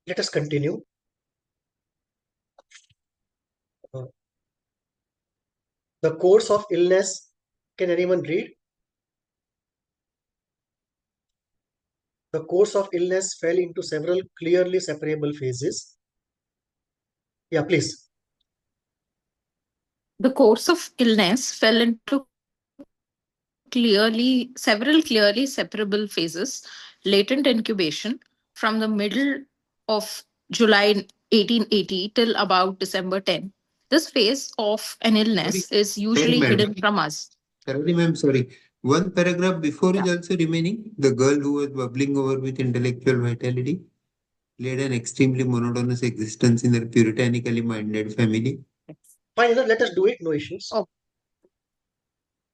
Let us continue. The course of illness. Can anyone read? The course of illness fell into several clearly separable phases. Yeah, please. The course of illness fell into several clearly separable phases. Latent incubation from the middle of July 1880 till about December 10. This phase of an Sorry, illness is sorry, usually madam. hidden from us. Sorry, ma'am, sorry. One paragraph before is Yeah. also remaining. The girl who was bubbling over with intellectual vitality led an extremely monotonous existence in a puritanically minded family. Fine, let us do it. No issues. Oh,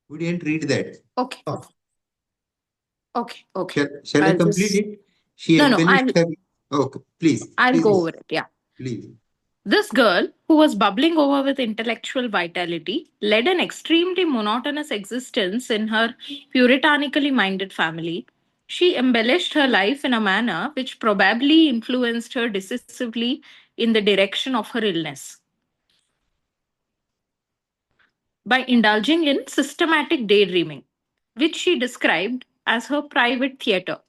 We didn't read that. okay. Ah, Okay. Shall I I'll complete just it? She no, embellished her. Okay, please, I'll go please, over it. Yeah. please. This girl, who was bubbling over with intellectual vitality, led an extremely monotonous existence in her puritanically minded family. She embellished her life in a manner which probably influenced her decisively in the direction of her illness. By indulging in systematic daydreaming, which she described as her private theatre.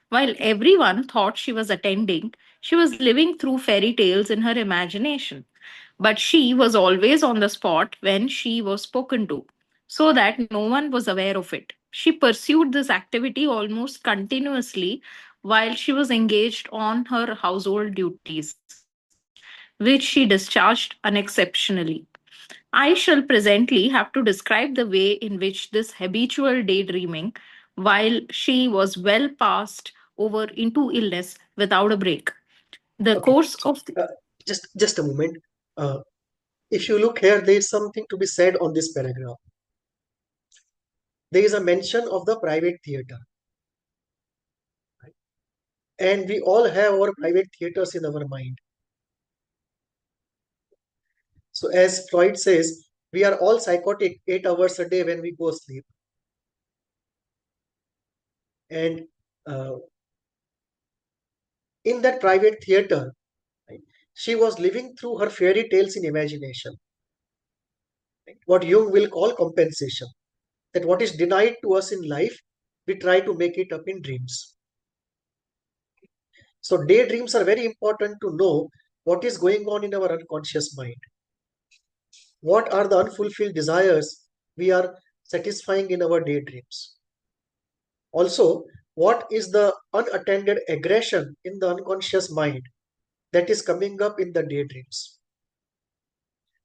While everyone thought she was attending, she was living through fairy tales in her imagination. But she was always on the spot when she was spoken to, so that no one was aware of it. She pursued this activity almost continuously while she was engaged on her household duties, which she discharged unexceptionally. I shall presently have to describe the way in which this habitual daydreaming, while she was well passed over into illness without a break. The okay. course of the, Uh, just a moment. Uh, if you look here, there is something to be said on this paragraph. There is a mention of the private theater, right? And we all have our private theaters in our mind. So, as Freud says, we are all psychotic 8 hours a day when we go sleep. And uh, in that private theater, right, she was living through her fairy tales in imagination, right? What Jung will call compensation. That what is denied to us in life, we try to make it up in dreams. So, daydreams are very important to know what is going on in our unconscious mind. What are the unfulfilled desires we are satisfying in our daydreams? Also, what is the unattended aggression in the unconscious mind that is coming up in the daydreams?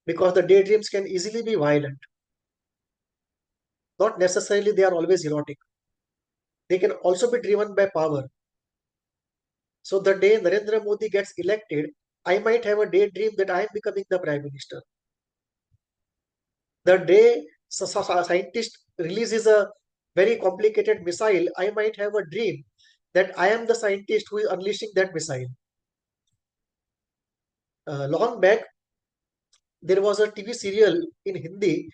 Because the daydreams can easily be violent. Not necessarily they are always erotic. They can also be driven by power. So the day Narendra Modi gets elected, I might have a daydream that I am becoming the prime minister. The day a scientist releases a very complicated missile, I might have a dream that I am the scientist who is unleashing that missile. Long back, there was a TV serial in Hindi.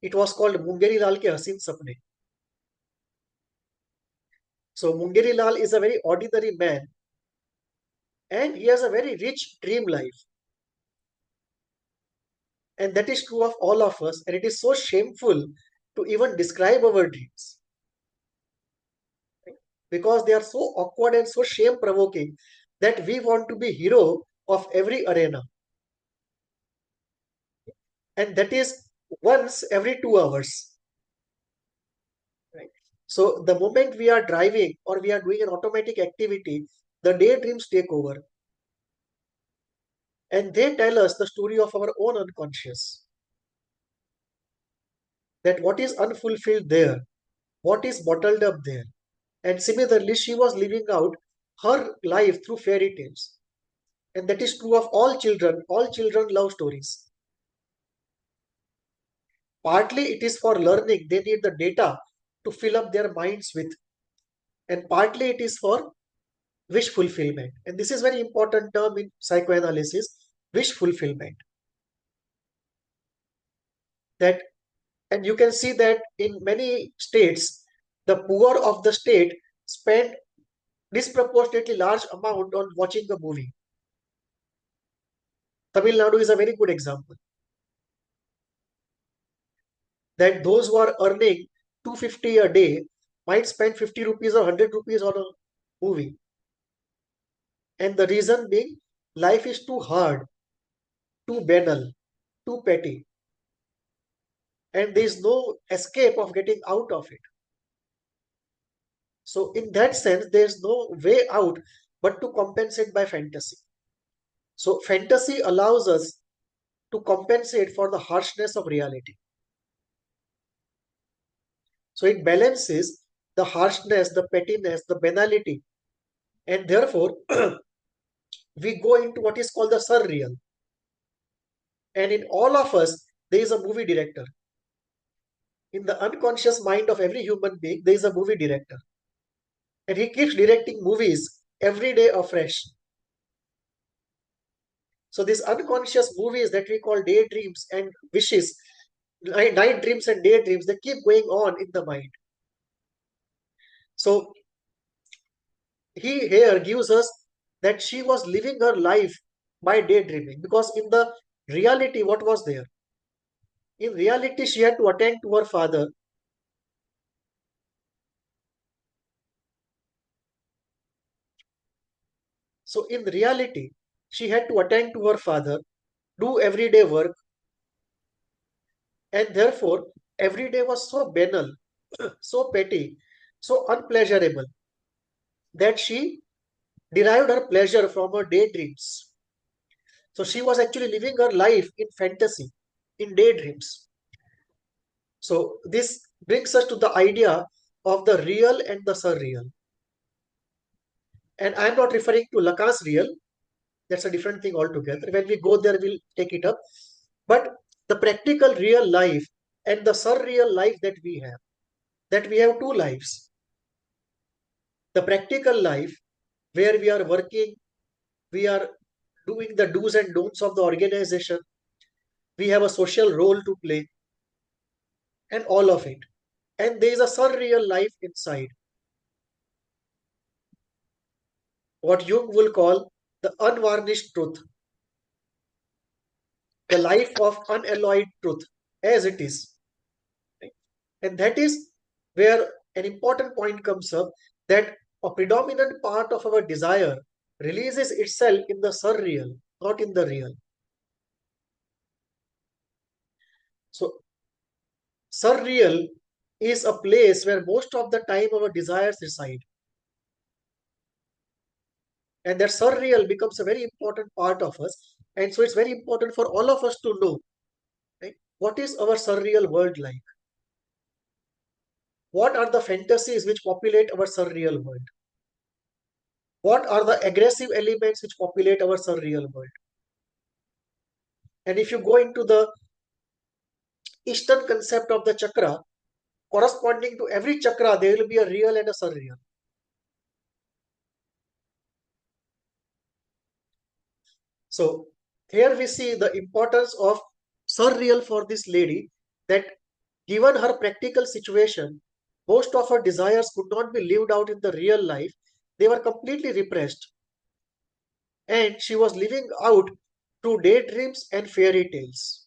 It was called Mungeri Lal Ke Hasin Sapne. So Mungeri Lal is a very ordinary man and he has a very rich dream life. And that is true of all of us. And it is so shameful to even describe our dreams, right? Because they are so awkward and so shame provoking that we want to be hero of every arena. And that is once every 2 hours. Right? So the moment we are driving or we are doing an automatic activity, the daydreams take over. And they tell us the story of our own unconscious. That what is unfulfilled there, what is bottled up there. And similarly, she was living out her life through fairy tales. And that is true of all children. All children love stories. Partly it is for learning, they need the data to fill up their minds with. And partly it is for wish fulfillment. And this is very important term in psychoanalysis, wish fulfillment. That and you can see that in many states, the poor of the state spend disproportionately large amount on watching a movie. Tamil Nadu is a very good example that those who are earning 250 a day might spend 50 rupees or 100 rupees on a movie. And the reason being, life is too hard, too banal, too petty, and there is no escape of getting out of it. So, in that sense, there is no way out but to compensate by fantasy. So, fantasy allows us to compensate for the harshness of reality. So, it balances the harshness, the pettiness, the banality, and therefore we go into what is called the surreal. And in all of us, there is a movie director. In the unconscious mind of every human being, there is a movie director. And he keeps directing movies every day afresh. So these unconscious movies that we call daydreams and wishes, night dreams and daydreams, they keep going on in the mind. So he here gives us that she was living her life by daydreaming, because in the reality, what was there? In reality, she had to attend to her father. So in reality, she had to attend to her father, do everyday work, and therefore every day was so banal, so petty, so unpleasurable that she derived her pleasure from her daydreams. So she was actually living her life in fantasy, in daydreams. So this brings us to the idea of the real and the surreal. And I'm not referring to Lacan's real, that's a different thing altogether. When we go there, we'll take it up. But the practical real life and the surreal life that we have two lives. The practical life where we are working, we are doing the do's and don'ts of the organization, we have a social role to play, and all of it. And there is a surreal life inside, what Jung will call the unvarnished truth, the life of unalloyed truth, as it is. Right? And that is where an important point comes up, that a predominant part of our desire releases itself in the surreal, not in the real. So, surreal is a place where most of the time our desires reside. And that surreal becomes a very important part of us. And so it's very important for all of us to know, right? What is our surreal world like? What are the fantasies which populate our surreal world? What are the aggressive elements which populate our surreal world? And if you go into the Eastern concept of the chakra, corresponding to every chakra, there will be a real and a surreal. So here we see the importance of surreal for this lady, that given her practical situation, most of her desires could not be lived out in the real life. They were completely repressed. And she was living out through daydreams and fairy tales.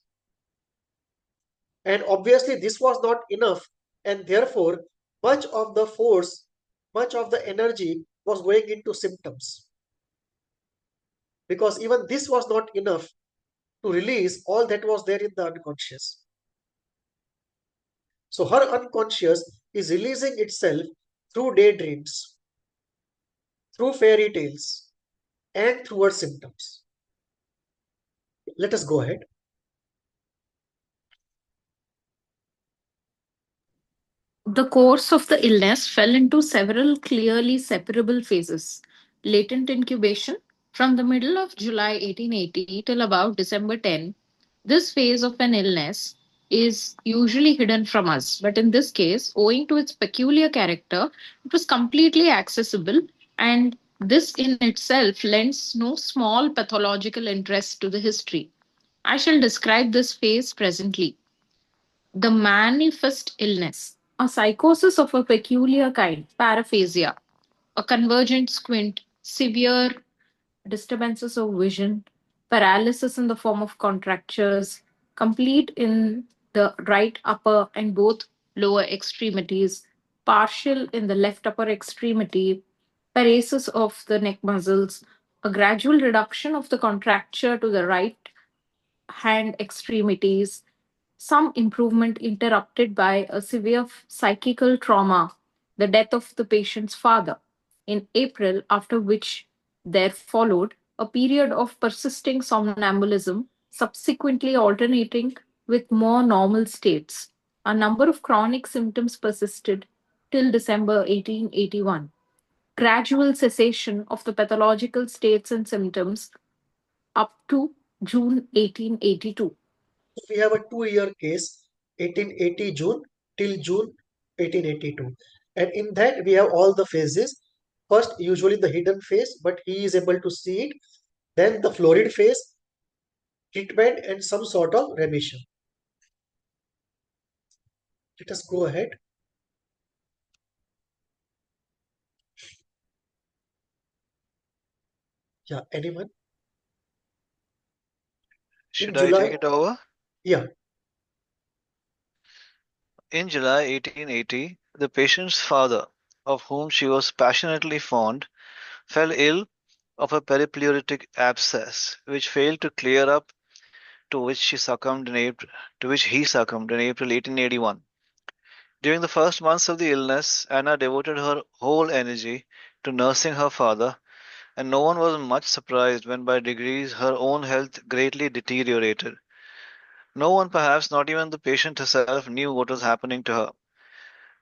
And obviously, this was not enough. And therefore, much of the force, much of the energy was going into symptoms. Because even this was not enough to release all that was there in the unconscious. So her unconscious is releasing itself through daydreams, through fairy tales, and through her symptoms. Let us go ahead. The course of the illness fell into several clearly separable phases. Latent incubation, from the middle of July 1880 till about December 10, this phase of an illness is usually hidden from us, but in this case, owing to its peculiar character, it was completely accessible, and this in itself lends no small pathological interest to the history. I shall describe this phase presently. The manifest illness, a psychosis of a peculiar kind, paraphasia, a convergent squint, severe disturbances of vision, paralysis in the form of contractures, complete in the right upper and both lower extremities, partial in the left upper extremity, paralysis of the neck muscles, a gradual reduction of the contracture to the right hand extremities, some improvement interrupted by a severe psychical trauma, the death of the patient's father in April, after which there followed a period of persisting somnambulism, subsequently alternating with more normal states. A number of chronic symptoms persisted till December 1881. Gradual cessation of the pathological states and symptoms up to June 1882. We have a 2 year case, 1880 June till June 1882. And in that, we have all the phases. First, usually the hidden phase, but he is able to see it. Then the florid phase, treatment, and some sort of remission. Let us go ahead. Yeah, anyone? In Should I July, take it over? yeah, In July 1880, the patient's father, of whom she was passionately fond, fell ill of a peripleuretic abscess, which failed to clear up, to which he succumbed in April 1881. During the first months of the illness, Anna devoted her whole energy to nursing her father, and no one was much surprised when by degrees her own health greatly deteriorated. No one, perhaps not even the patient herself, knew what was happening to her.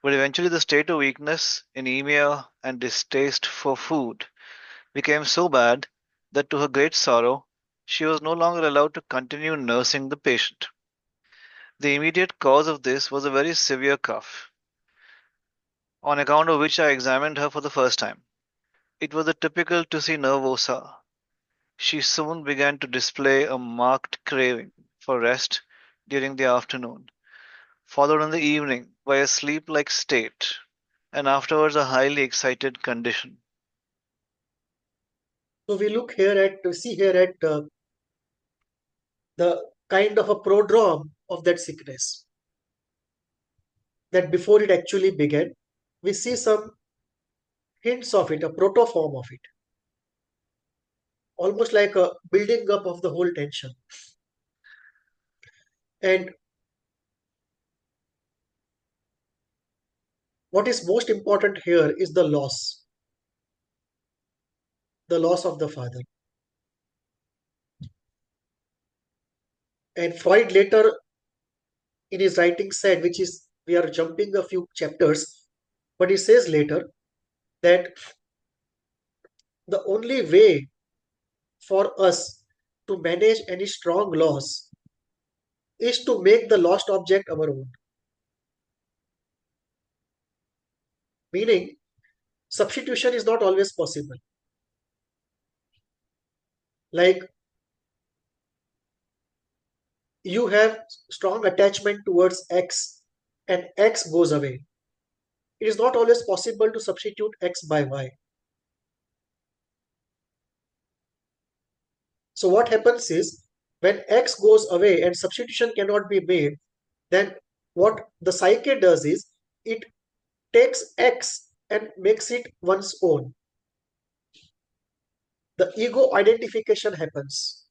But eventually the state of weakness, anemia, and distaste for food became so bad that to her great sorrow, she was no longer allowed to continue nursing the patient. The immediate cause of this was a very severe cough, on account of which I examined her for the first time. It was the typical tussi nervosa. She soon began to display a marked craving for rest during the afternoon, followed in the evening by a sleep-like state, and afterwards a highly excited condition. so we see here at the kind of a prodrome of that sickness. That before it actually began, we see some hints of it, a protoform of it, almost like a building up of the whole tension. And what is most important here is the loss of the father. And Freud later in his writing said, which is, we are jumping a few chapters, but he says later that the only way for us to manage any strong loss is to make the lost object our own. Meaning, substitution is not always possible. Like you have strong attachment towards X and X goes away. It is not always possible to substitute X by Y. So what happens is when X goes away and substitution cannot be made, then what the psyche does is it takes X and makes it one's own. The ego identification happens.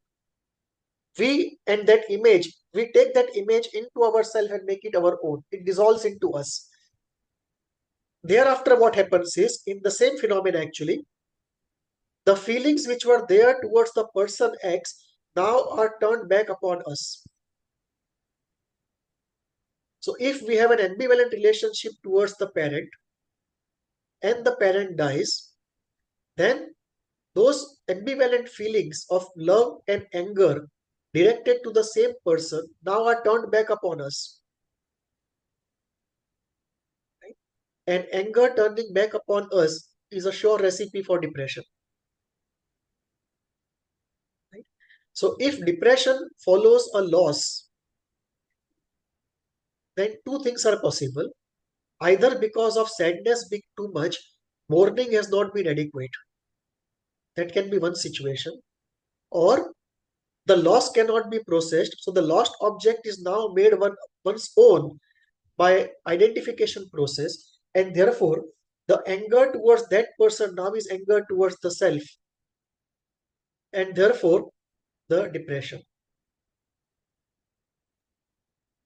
We and that image, we take that image into ourselves and make it our own. It dissolves into us. Thereafter, what happens is, in the same phenomenon actually, the feelings which were there towards the person X now are turned back upon us. So if we have an ambivalent relationship towards the parent and the parent dies, then those ambivalent feelings of love and anger directed to the same person now are turned back upon us. Right? And anger turning back upon us is a sure recipe for depression. Right? So if depression follows a loss, then two things are possible. Either because of sadness being too much, mourning has not been adequate. That can be one situation. Or the loss cannot be processed. So the lost object is now made one's own by identification process, and therefore the anger towards that person now is anger towards the self, and therefore the depression.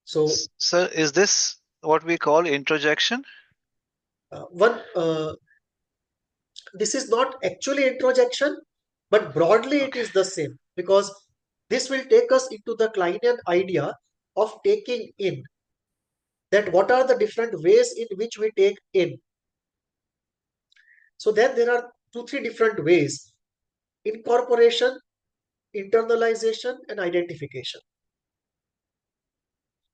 So Sir, is this what we call introjection? one this is not actually introjection, but broadly it Okay. is the same, because this will take us into the Kleinian idea of taking in, that what are the different ways in which we take in. So then there are three different ways: incorporation, internalization, and identification.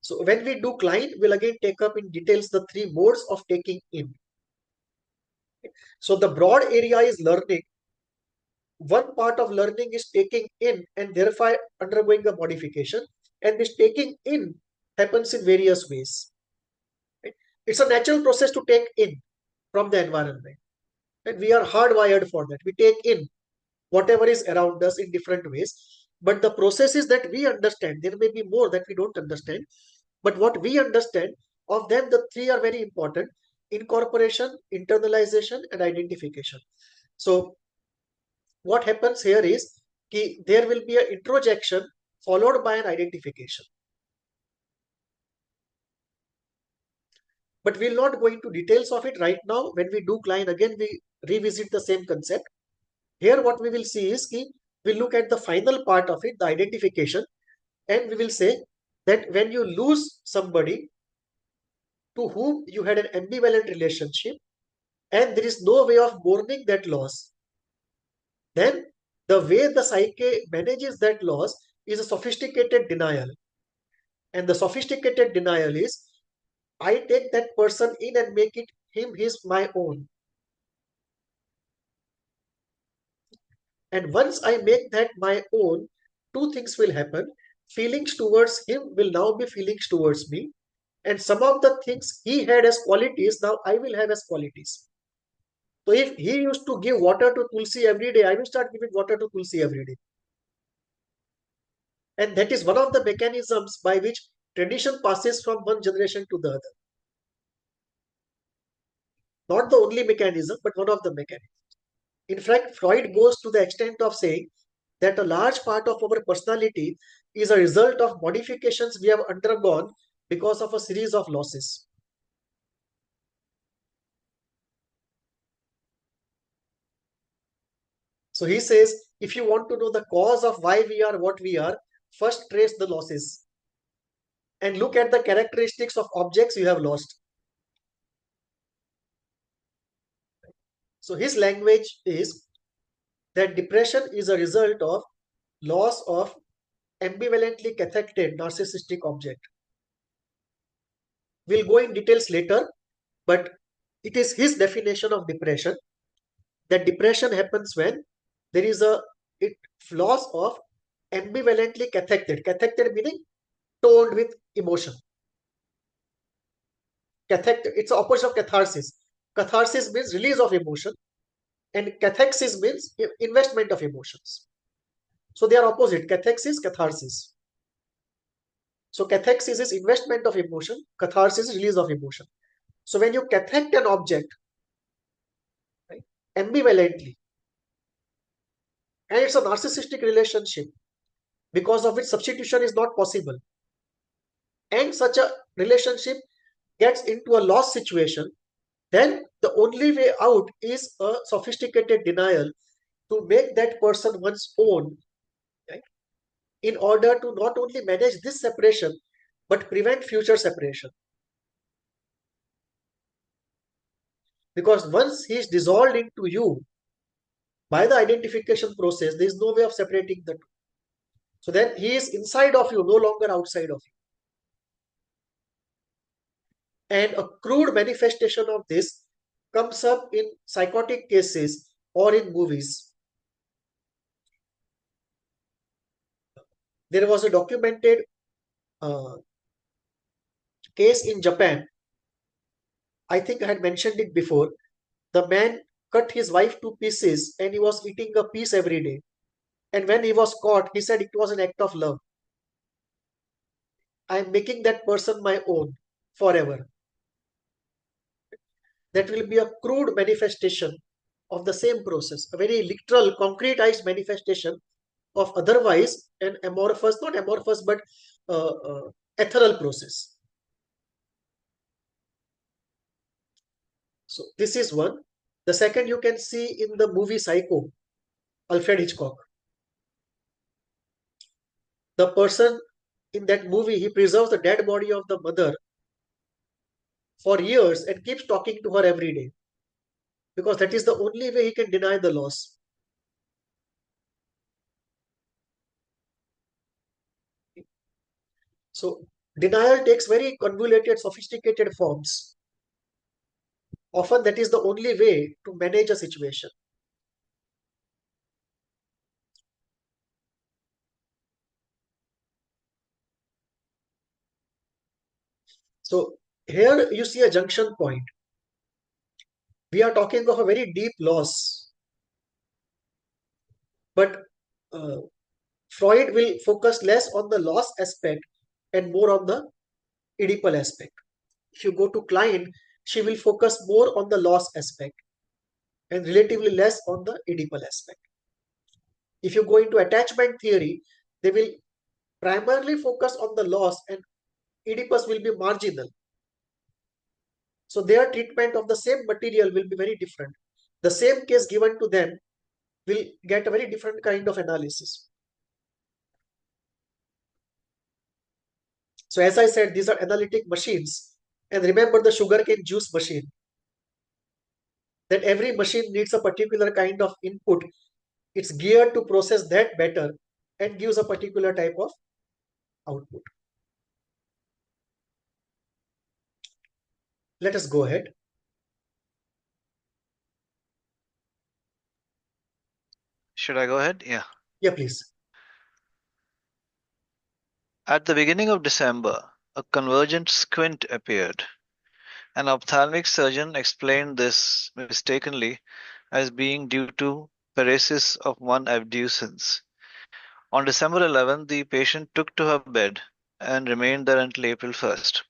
So when we do Klein, we'll again take up in details the three modes of taking in. So the broad area is learning. One part of learning is taking in and therefore undergoing a modification. And this taking in happens in various ways. Right? It's a natural process to take in from the environment. And we are hardwired for that. We take in whatever is around us in different ways. But the processes that we understand, there may be more that we don't understand. But what we understand, of them, the three are very important: incorporation, internalization, and identification. So what happens here is there will be an introjection followed by an identification. But we'll not go into details of it right now. When we do Klein, again, we revisit the same concept. Here, what we will see is we look at the final part of it, the identification, and we will say that when you lose somebody to whom you had an ambivalent relationship, and there is no way of mourning that loss, then the way the psyche manages that loss is a sophisticated denial. And the sophisticated denial is, I take that person in and make it his my own. And once I make that my own, two things will happen. Feelings towards him will now be feelings towards me. And some of the things he had as qualities, now I will have as qualities. So if he used to give water to Tulsi every day, I will start giving water to Tulsi every day. And that is one of the mechanisms by which tradition passes from one generation to the other. Not the only mechanism, but one of the mechanisms. In fact, Freud goes to the extent of saying that a large part of our personality is a result of modifications we have undergone because of a series of losses. So he says, if you want to know the cause of why we are what we are, first trace the losses and look at the characteristics of objects you have lost. So his language is that depression is a result of loss of ambivalently cathected narcissistic object. We'll go in details later, but it is his definition of depression, that depression happens when there is a loss of ambivalently cathected. Cathected meaning toned with emotion. Cathected, it's the opposite of catharsis. Catharsis means release of emotion, and cathexis means investment of emotions. So they are opposite. Cathexis, catharsis. So cathexis is investment of emotion, catharsis is release of emotion. So when you cathect an object, right, ambivalently, and it's a narcissistic relationship because of which substitution is not possible, and such a relationship gets into a loss situation, then the only way out is a sophisticated denial to make that person one's own, right, in order to not only manage this separation, but prevent future separation. Because once he is dissolved into you by the identification process, there is no way of separating the two. So then he is inside of you, no longer outside of you. And a crude manifestation of this comes up in psychotic cases or in movies. There was a documented case in Japan. I think I had mentioned it before. The man cut his wife to pieces and he was eating a piece every day. And when he was caught, he said it was an act of love. I am making that person my own forever. That will be a crude manifestation of the same process, a very literal, concretized manifestation of otherwise an amorphous, not amorphous, but ethereal process. So this is one. The second you can see in the movie Psycho, Alfred Hitchcock. The person in that movie, he preserves the dead body of the mother for years and keeps talking to her every day because that is the only way he can deny the loss. So denial takes very convoluted, sophisticated forms. Often that is the only way to manage a situation. So here you see a junction point. We are talking of a very deep loss, but uh, Freud will focus less on the loss aspect and more on the Oedipal aspect. If you go to Klein, she will focus more on the loss aspect and relatively less on the Oedipal aspect. If you go into attachment theory, they will primarily focus on the loss and Oedipus will be marginal. So their treatment of the same material will be very different. The same case given to them will get a very different kind of analysis. So as I said, these are analytic machines. And remember the sugarcane juice machine. That every machine needs a particular kind of input. It's geared to process that better and gives a particular type of output. Let us go ahead. Should I go ahead? Yeah. Yeah, please. At the beginning of December, a convergent squint appeared. An ophthalmic surgeon explained this mistakenly as being due to paresis of one abducens. On December 11, the patient took to her bed and remained there until April 1st.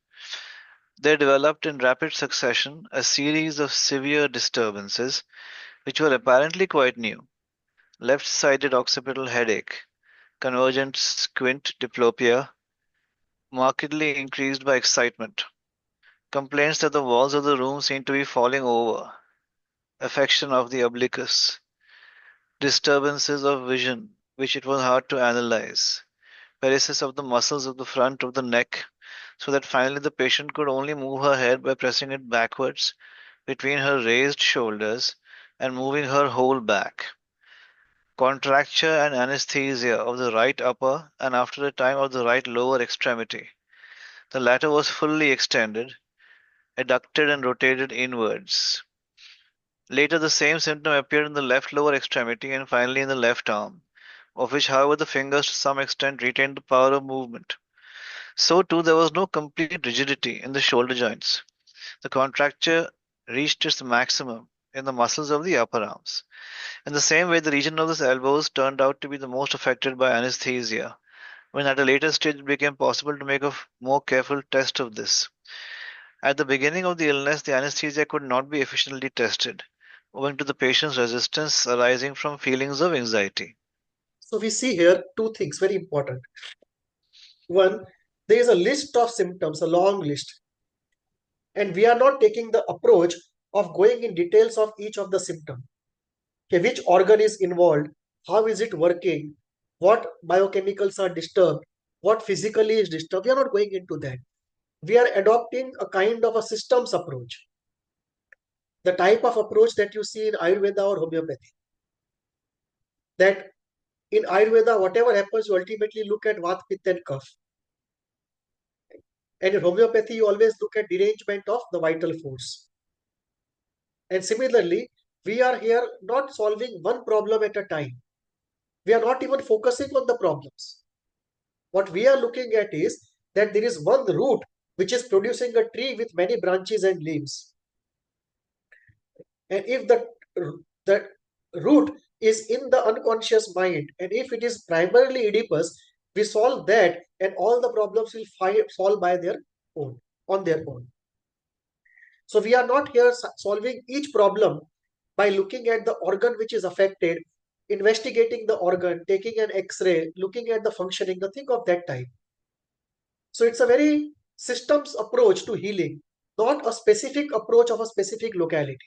There developed in rapid succession a series of severe disturbances which were apparently quite new: left-sided occipital headache, convergent squint diplopia, markedly increased by excitement, complaints that the walls of the room seemed to be falling over, affection of the obliquus, disturbances of vision which it was hard to analyze, paresis of the muscles of the front of the neck, so that finally the patient could only move her head by pressing it backwards between her raised shoulders and moving her whole back. Contracture and anesthesia of the right upper and after a time of the right lower extremity. The latter was fully extended, adducted and rotated inwards. Later the same symptom appeared in the left lower extremity and finally in the left arm, of which however the fingers to some extent retained the power of movement. So too there was no complete rigidity in the shoulder joints. The contracture reached its maximum in the muscles of the upper arms. In the same way, the region of the elbows turned out to be the most affected by anesthesia, when at a later stage it became possible to make a more careful test of this. At the beginning of the illness, the anesthesia could not be efficiently tested, owing to the patient's resistance arising from feelings of anxiety. So we see here two things very important. One, there is a list of symptoms, a long list, and we are not taking the approach of going in details of each of the symptom. Okay, which organ is involved, how is it working, what biochemicals are disturbed, what physically is disturbed. We are not going into that. We are adopting a kind of a systems approach, the type of approach that you see in Ayurveda or homeopathy. That in Ayurveda, whatever happens, you ultimately look at Vat, Pitta, and Kapha. And in homeopathy, you always look at derangement of the vital force. And similarly, we are here not solving one problem at a time. We are not even focusing on the problems. What we are looking at is that there is one root which is producing a tree with many branches and leaves. And if the root is in the unconscious mind, and if it is primarily Oedipus, we solve that and all the problems will solve by their own, on their own. So we are not here solving each problem by looking at the organ which is affected, investigating the organ, taking an X-ray, looking at the functioning, nothing of that type. So it's a very systems approach to healing, not a specific approach of a specific locality.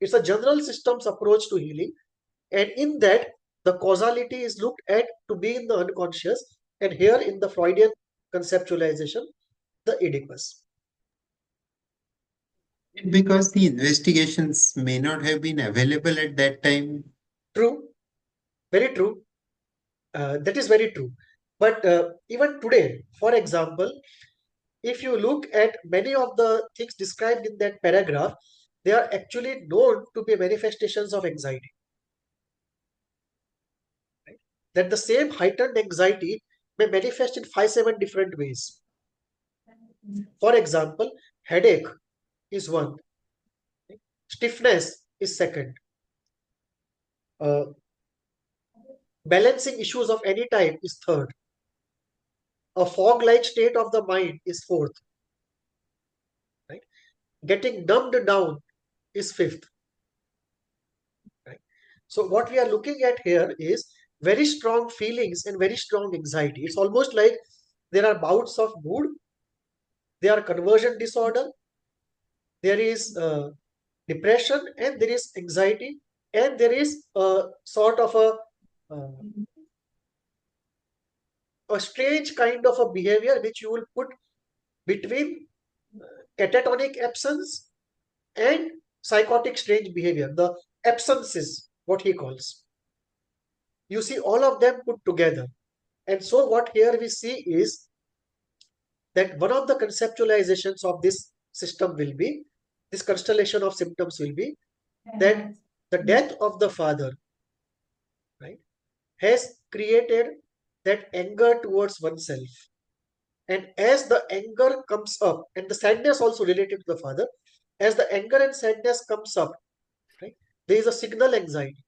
It's a general systems approach to healing, and in that the causality is looked at to be in the unconscious, and here in the Freudian conceptualization, the Oedipus. Because the investigations may not have been available at that time. True, very true. That is very true. But even today, for example, if you look at many of the things described in that paragraph, they are actually known to be manifestations of anxiety. Right? That the same heightened anxiety may manifest in 5-7 different ways. For example, headache is one, stiffness is second, uh, balancing issues of any type is third, a fog-like state of the mind is fourth, right? Getting numbed down is fifth, right? So what we are looking at here is very strong feelings and very strong anxiety. It's almost like there are bouts of mood, there are conversion disorder, there is depression, and there is anxiety, and there is a sort of a strange kind of a behavior which you will put between catatonic absence and psychotic strange behavior. The absence is what he calls. You see all of them put together. And so what here we see is that one of the conceptualizations of this system will be, this constellation of symptoms will be that the death of the father, right, has created that anger towards oneself. And as the anger comes up, and the sadness also related to the father, as the anger and sadness comes up, right, there is a signal anxiety.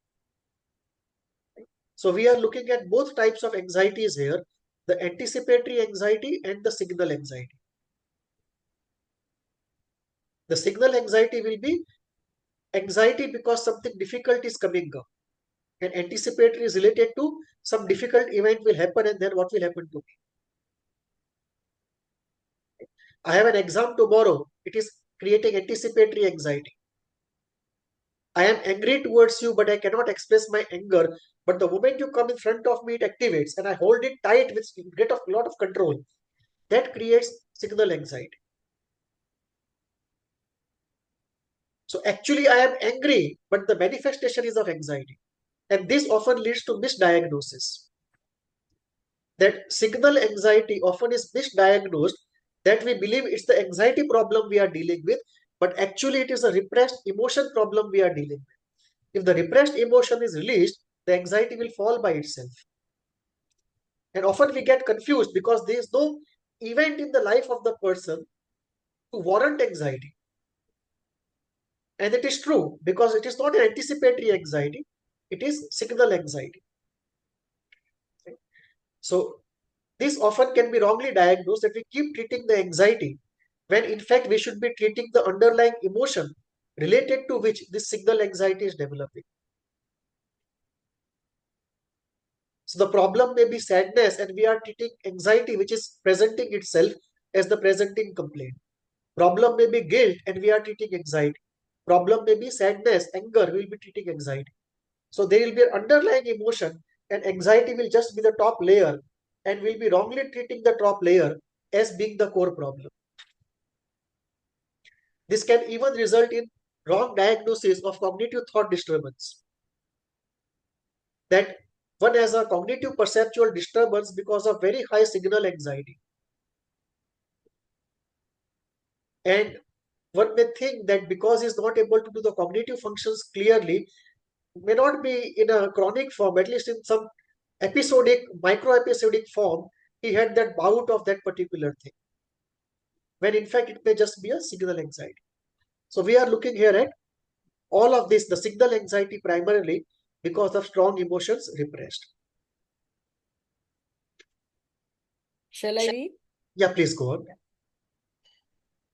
Right? So we are looking at both types of anxieties here, the anticipatory anxiety and the signal anxiety. The signal anxiety will be anxiety because something difficult is coming up. And anticipatory is related to some difficult event will happen and then what will happen to me. I have an exam tomorrow. It is creating anticipatory anxiety. I am angry towards you, but I cannot express my anger. But the moment you come in front of me, it activates and I hold it tight with a lot of control. That creates signal anxiety. So actually, I am angry, but the manifestation is of anxiety. And this often leads to misdiagnosis. That signal anxiety often is misdiagnosed, that we believe it's the anxiety problem we are dealing with, but actually it is a repressed emotion problem we are dealing with. If the repressed emotion is released, the anxiety will fall by itself. And often we get confused because there is no event in the life of the person to warrant anxiety. And it is true because it is not an anticipatory anxiety, it is signal anxiety. Okay? So this often can be wrongly diagnosed that we keep treating the anxiety when in fact we should be treating the underlying emotion related to which this signal anxiety is developing. So the problem may be sadness and we are treating anxiety which is presenting itself as the presenting complaint. Problem may be guilt and we are treating anxiety. Problem may be sadness, anger, we will be treating anxiety. So there will be an underlying emotion and anxiety will just be the top layer and we'll be wrongly treating the top layer as being the core problem. This can even result in wrong diagnosis of cognitive thought disturbance. That one has a cognitive perceptual disturbance because of very high signal anxiety. And one may think that because he's not able to do the cognitive functions clearly, may not be in a chronic form, at least in some episodic, micro-episodic form, he had that bout of that particular thing. When in fact it may just be a signal anxiety. So we are looking here at all of this, the signal anxiety primarily, because of strong emotions repressed. Shall I read? Yeah, please go on.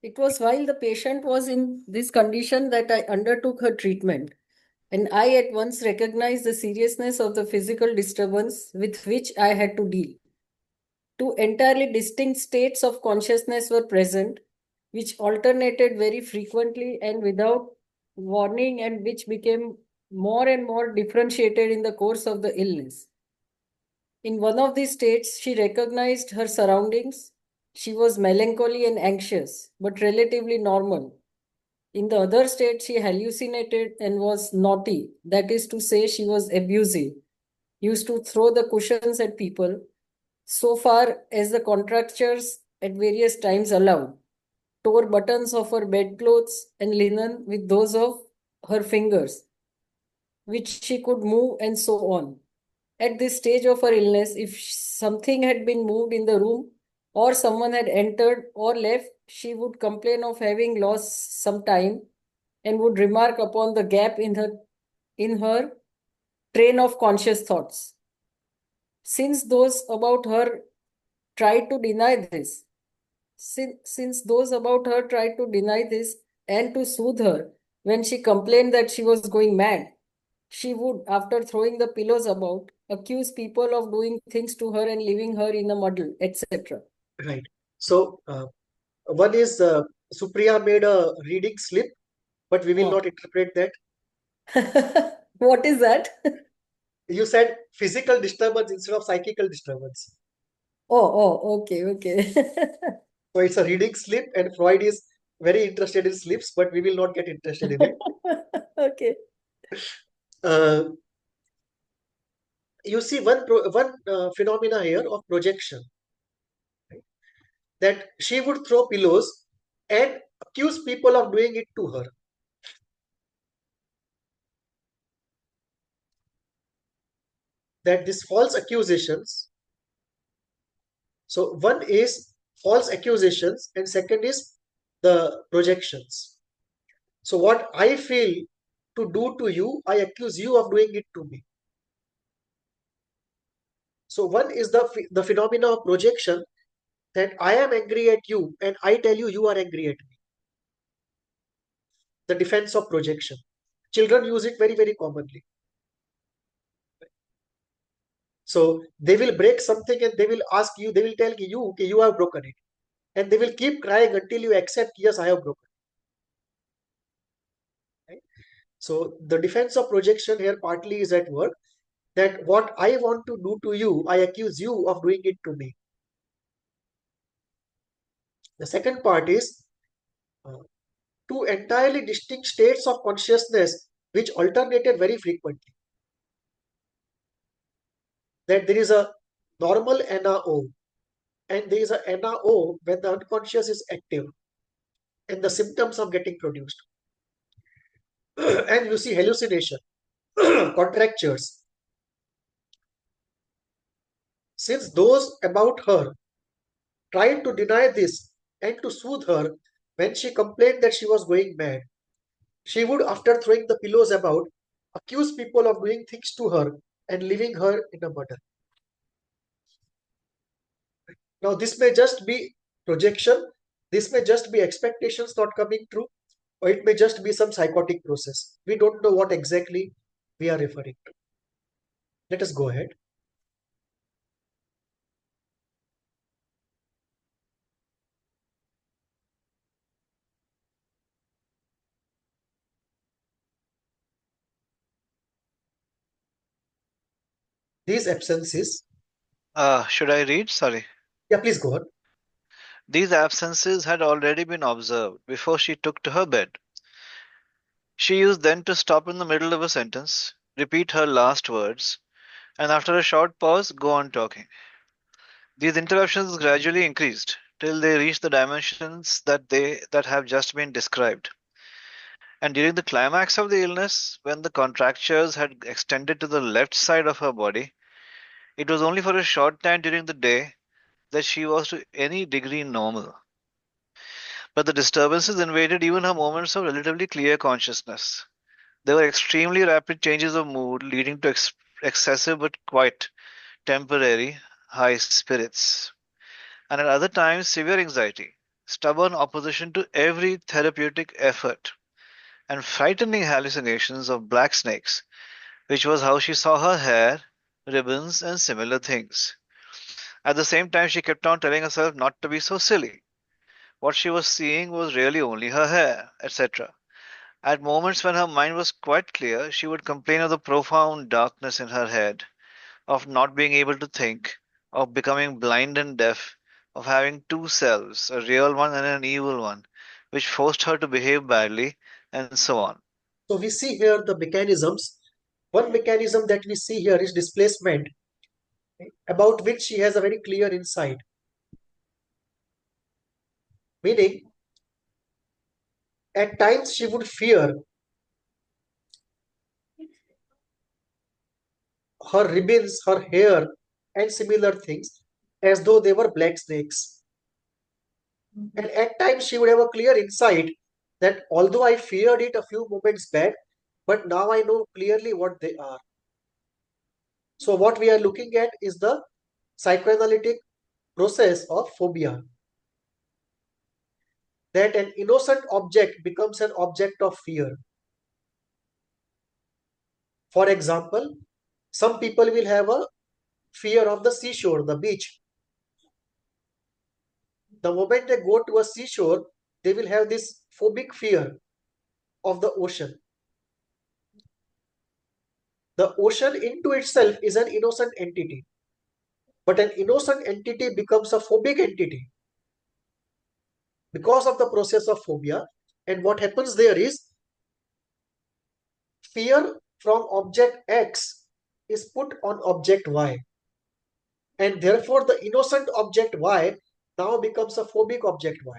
It was while the patient was in this condition that I undertook her treatment, and I at once recognized the seriousness of the physical disturbance with which I had to deal. Two entirely distinct states of consciousness were present, which alternated very frequently and without warning, and which became more and more differentiated in the course of the illness. In one of these states, she recognized her surroundings. She was melancholy and anxious, but relatively normal. In the other state, she hallucinated and was naughty, that is to say, she was abusive, used to throw the cushions at people, so far as the contractures at various times allowed, tore buttons of her bedclothes and linen with those of her fingers, which she could move, and so on. At this stage of her illness, if something had been moved in the room or someone had entered or left, she would complain of having lost some time and would remark upon the gap in her train of conscious thoughts. Since those about her tried to deny this, since those about her tried to deny this and to soothe her when she complained that she was going mad, she would, after throwing the pillows about, accuse people of doing things to her and leaving her in a muddle, etc. Right. So, one is Supriya made a reading slip, but we will Oh. not interpret that. What is that? You said physical disturbance instead of psychical disturbance. Okay, okay. So it's a reading slip, and Freud is very interested in slips, but we will not get interested in it. Okay. Uh, you see one phenomena here of projection, right? That she would throw pillows and accuse people of doing it to her. That these false accusations. So one is false accusations, and second is the projections. So what I feel to do to you, I accuse you of doing it to me. So one is the phenomena of projection, that I am angry at you and I tell you you are angry at me. The defense of projection. Children use it very, very commonly. So they will break something and they will ask you, they will tell you, okay, you have broken it. And they will keep crying until you accept, yes, I have broken it. Right? So the defense of projection here partly is at work, that what I want to do to you, I accuse you of doing it to me. The second part is uh, two entirely distinct states of consciousness which alternated very frequently. That there is a normal NAO and there is a NAO when the unconscious is active and the symptoms are getting produced. And you see hallucination, contractures. Since those about her tried to deny this and to soothe her when she complained that she was going mad, she would, after throwing the pillows about, accuse people of doing things to her and leaving her in a muddle. Now, this may just be projection, this may just be expectations not coming true, or it may just be some psychotic process. We don't know what exactly we are referring to. Let us go ahead. These absences, Should I read? Sorry. yeah, please go on. These absences had already been observed before she took to her bed. She used then to stop in the middle of a sentence, repeat her last words, and after a short pause, go on talking. These interruptions gradually increased till they reached the dimensions that have just been described. And during the climax of the illness, when the contractures had extended to the left side of her body, it was only for a short time during the day that she was to any degree normal. But the disturbances invaded even her moments of relatively clear consciousness. There were extremely rapid changes of mood, leading to excessive but quite temporary high spirits, and at other times severe anxiety, stubborn opposition to every therapeutic effort, and frightening hallucinations of black snakes, which was how she saw her hair, ribbons, and similar things. At the same time, she kept on telling herself not to be so silly. What she was seeing was really only her hair, etc. At moments when her mind was quite clear, she would complain of the profound darkness in her head, of not being able to think, of becoming blind and deaf, of having two selves, a real one and an evil one, which forced her to behave badly, and so on. So we see here the mechanisms. One mechanism that we see here is displacement, about which she has a very clear insight. Meaning, at times she would fear her ribbons, her hair, and similar things as though they were black snakes. And at times she would have a clear insight that although I feared it a few moments back, but now I know clearly what they are. So what we are looking at is the psychoanalytic process of phobia. That an innocent object becomes an object of fear. For example, some people will have a fear of the seashore, the beach. The moment they go to a seashore, they will have this phobic fear of the ocean. The ocean into itself is an innocent entity, but an innocent entity becomes a phobic entity because of the process of phobia. And what happens there is fear from object X is put on object Y. And therefore, the innocent object Y now becomes a phobic object Y.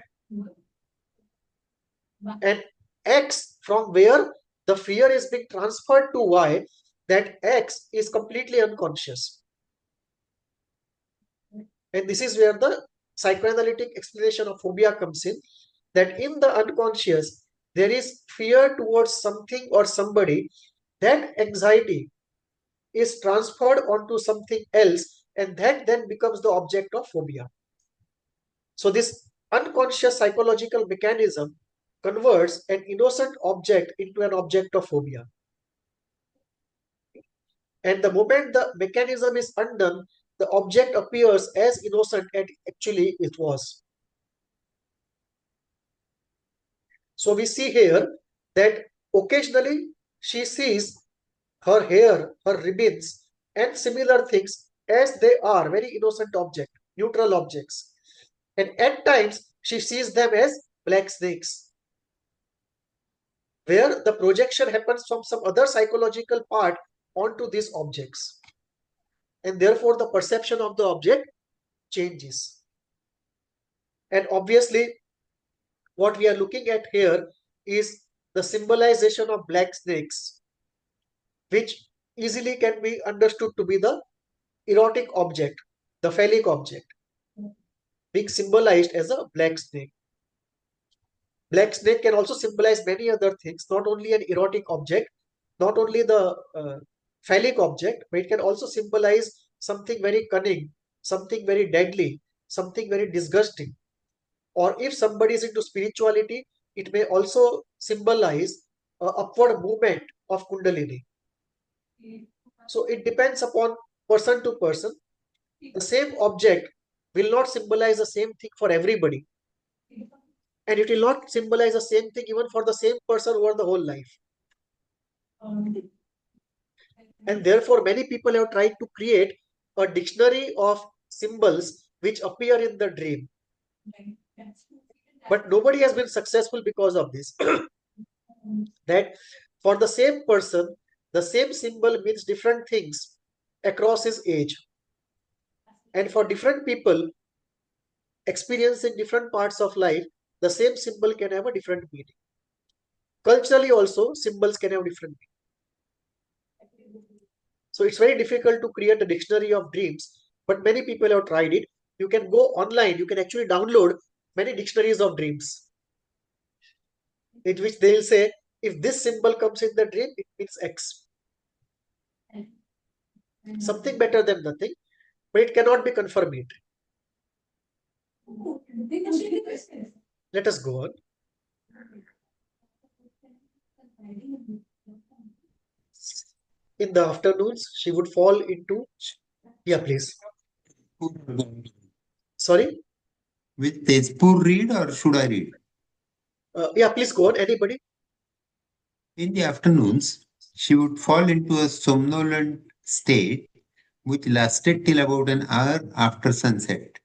And X, from where the fear is being transferred to Y, that X is completely unconscious. And this is where the psychoanalytic explanation of phobia comes in, that in the unconscious, there is fear towards something or somebody. That anxiety is transferred onto something else, and that then becomes the object of phobia. So this unconscious psychological mechanism converts an innocent object into an object of phobia. And the moment the mechanism is undone, the object appears as innocent as actually it was. So we see here that occasionally she sees her hair, her ribbons, and similar things as they are, very innocent object, neutral objects. And at times she sees them as black snakes, where the projection happens from some other psychological part onto these objects. And therefore the perception of the object changes. And obviously, what we are looking at here is the symbolization of black snakes, which easily can be understood to be the erotic object, the phallic object, being symbolized as a black snake. Black snake can also symbolize many other things, not only an erotic object, not only the phallic object, but it can also symbolize something very cunning, something very deadly, something very disgusting. Or if somebody is into spirituality, it may also symbolize upward movement of Kundalini. So it depends upon person to person. The same object will not symbolize the same thing for everybody. And it will not symbolize the same thing even for the same person over the whole life. And therefore, many people have tried to create a dictionary of symbols which appear in the dream. But nobody has been successful because of this. That for the same person, the same symbol means different things across his age. And for different people experiencing different parts of life, the same symbol can have a different meaning. Culturally also, symbols can have different meaning. So it's very difficult to create a dictionary of dreams, but many people have tried it. You can go online, you can actually download many dictionaries of dreams, in which they'll say, if this symbol comes in the dream, it means X. Something better than nothing, but it cannot be confirmatory. Let us go on. In the afternoons, she would fall into. Yeah, please. Sorry? With Tezpur read or should I read? Yeah, please go on. Anybody? In the afternoons, she would fall into a somnolent state which lasted till about an hour after sunset.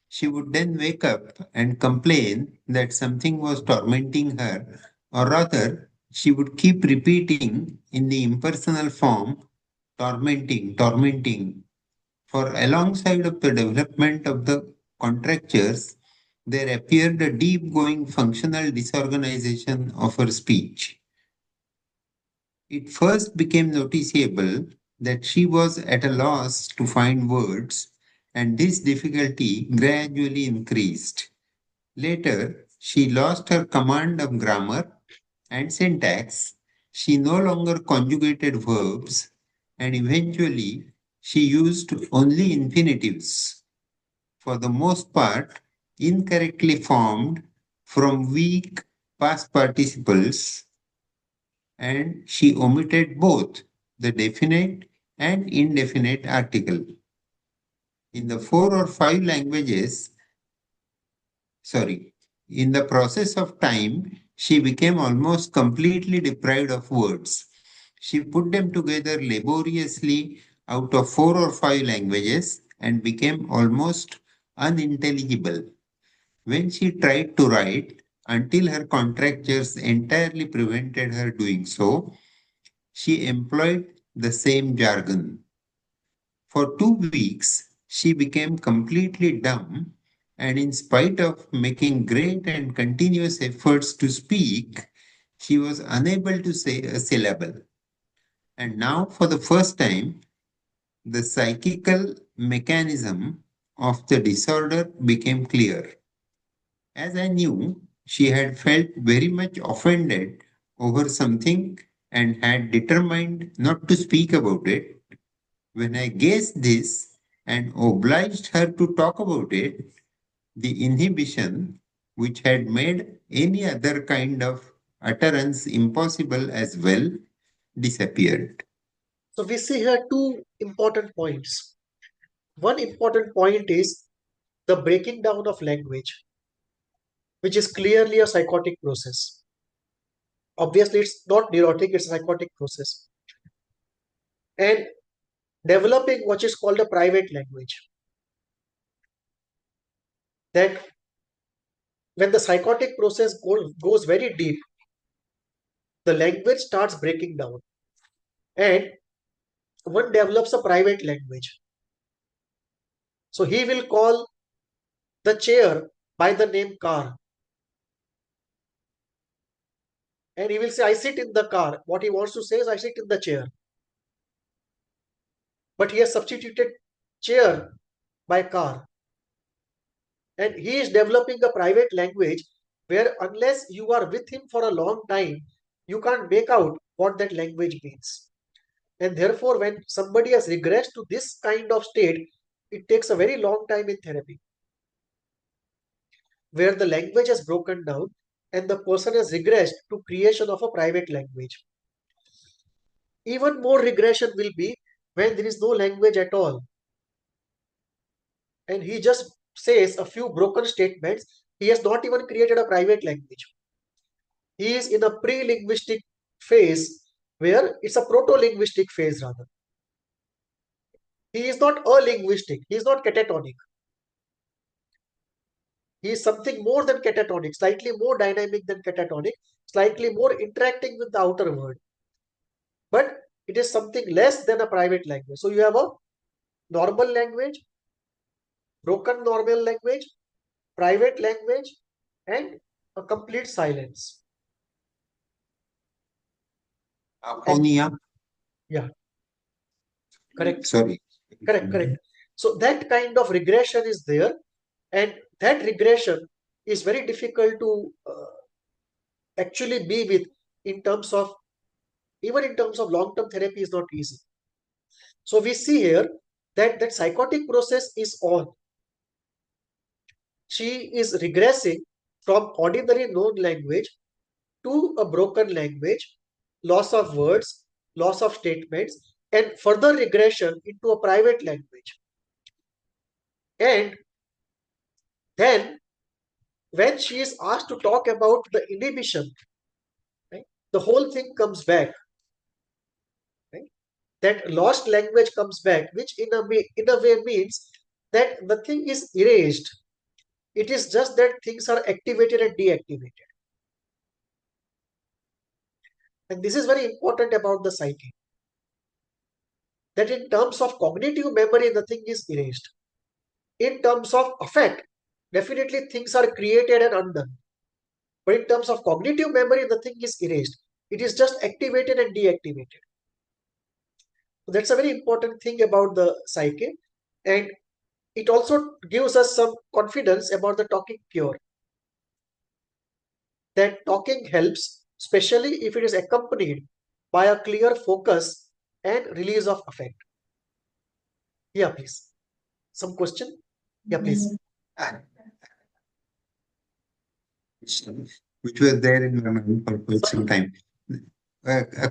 She would then wake up and complain that something was tormenting her, or rather, she would keep repeating in the impersonal form, tormenting, tormenting. For alongside of the development of the contractures, there appeared a deep going functional disorganization of her speech. It first became noticeable that she was at a loss to find words, and this difficulty gradually increased. Later, she lost her command of grammar and syntax. She no longer conjugated verbs, and eventually she used only infinitives, for the most part incorrectly formed from weak past participles, and she omitted both the definite and indefinite article. In the 4 or 5 languages, in the process of time, she became almost completely deprived of words. She put them together laboriously out of 4 or 5 languages and became almost unintelligible. When she tried to write, until her contractures entirely prevented her doing so, she employed the same jargon. For 2 weeks, she became completely dumb, and in spite of making great and continuous efforts to speak, she was unable to say a syllable. And now, for the first time, the psychical mechanism of the disorder became clear. As I knew, she had felt very much offended over something and had determined not to speak about it. When I guessed this and obliged her to talk about it, the inhibition, which had made any other kind of utterance impossible as well, disappeared. So we see here two important points. One important point is the breaking down of language, which is clearly a psychotic process. Obviously, it's not neurotic, it's a psychotic process. And developing what is called a private language. That when the psychotic process goes very deep, the language starts breaking down and one develops a private language. So he will call the chair by the name car. And he will say, I sit in the car. What he wants to say is, I sit in the chair. But he has substituted chair by car. And he is developing a private language where, unless you are with him for a long time, you can't make out what that language means. And therefore, when somebody has regressed to this kind of state, it takes a very long time in therapy, where the language has broken down and the person has regressed to creation of a private language. Even more regression will be when there is no language at all. And he just says a few broken statements. He has not even created a private language. He is in a pre-linguistic phase where it's a proto-linguistic phase rather. He is not a-linguistic. He is not catatonic. He is something more than catatonic, slightly more dynamic than catatonic, slightly more interacting with the outer world. But it is something less than a private language. So you have a normal language, broken normal language, private language, and a complete silence. Aphonia. Yeah, correct. Sorry. Correct. So that kind of regression is there, and that regression is very difficult to actually be with in terms of, even in terms of long-term therapy is not easy. So we see here that that psychotic process is on. She is regressing from ordinary known language to a broken language, loss of words, loss of statements, and further regression into a private language. And then when she is asked to talk about the inhibition, right, the whole thing comes back. Right? That lost language comes back, which in a way means that the thing is erased. It is just that things are activated and deactivated. And this is very important about the psyche. That in terms of cognitive memory, the thing is erased. In terms of affect, definitely things are created and undone. But in terms of cognitive memory, the thing is erased. It is just activated and deactivated. So that's a very important thing about the psyche. And it also gives us some confidence about the talking cure. That talking helps, especially if it is accompanied by a clear focus and release of affect. Yeah, please. Some question? Yeah, please. Which was there in my mind for quite some time.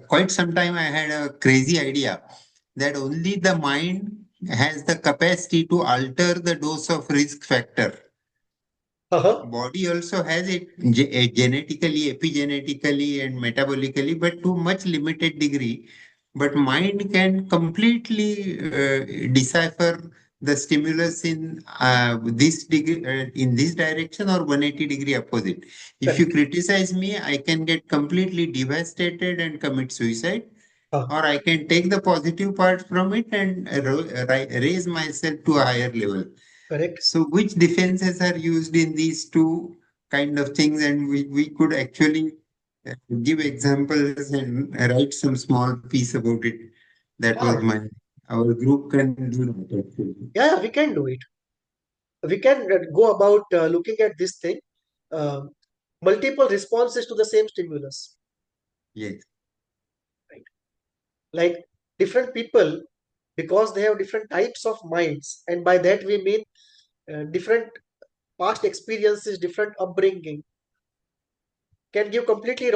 Quite some time I had a crazy idea that only the mind has the capacity to alter the dose of risk factor. Uh-huh. Body also has it genetically, epigenetically, and metabolically, but to much limited degree. But mind can completely decipher the stimulus in this degree, in this direction, or 180-degree opposite. If you Correct. criticize me, I can get completely devastated and commit suicide, Uh, or I can take the positive part from it and raise myself to a higher level. Correct. So, which defenses are used in these two kind of things? And we could actually give examples and write some small piece about it. That Yeah, was our group can do that actually. yeah, we can do it. We can go about looking at this thing, um, multiple responses to the same stimulus, Yes. right? Like different people, because they have different types of minds, and by that we mean different past experiences, different upbringing, can give completely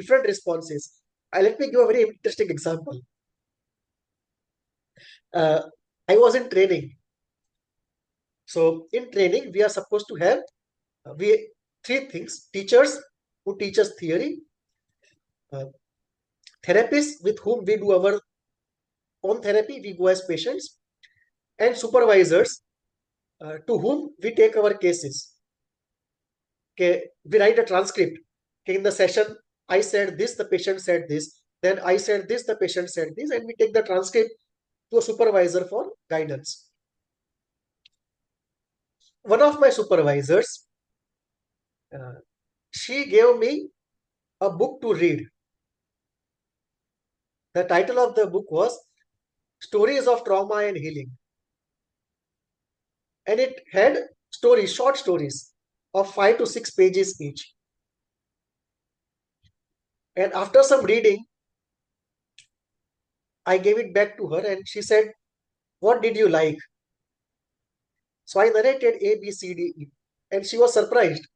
different responses. Let me give a very interesting example. Uh, I was in training. So in training, we are supposed to have we three things: teachers who teach us theory, uh, therapists with whom we do our own therapy, we go as patients, and supervisors to whom we take our cases. Okay, we write a transcript. Okay, in the session, I said this, the patient said this, then I said this, the patient said this, and we take the transcript to a supervisor for guidance. One of my supervisors, uh, she gave me a book to read. The title of the book was Stories of Trauma and Healing. And it had stories, short stories of 5 to 6 pages each. And after some reading, I gave it back to her and she said, "What did you like?" So I narrated A, B, C, D, E. And she was surprised.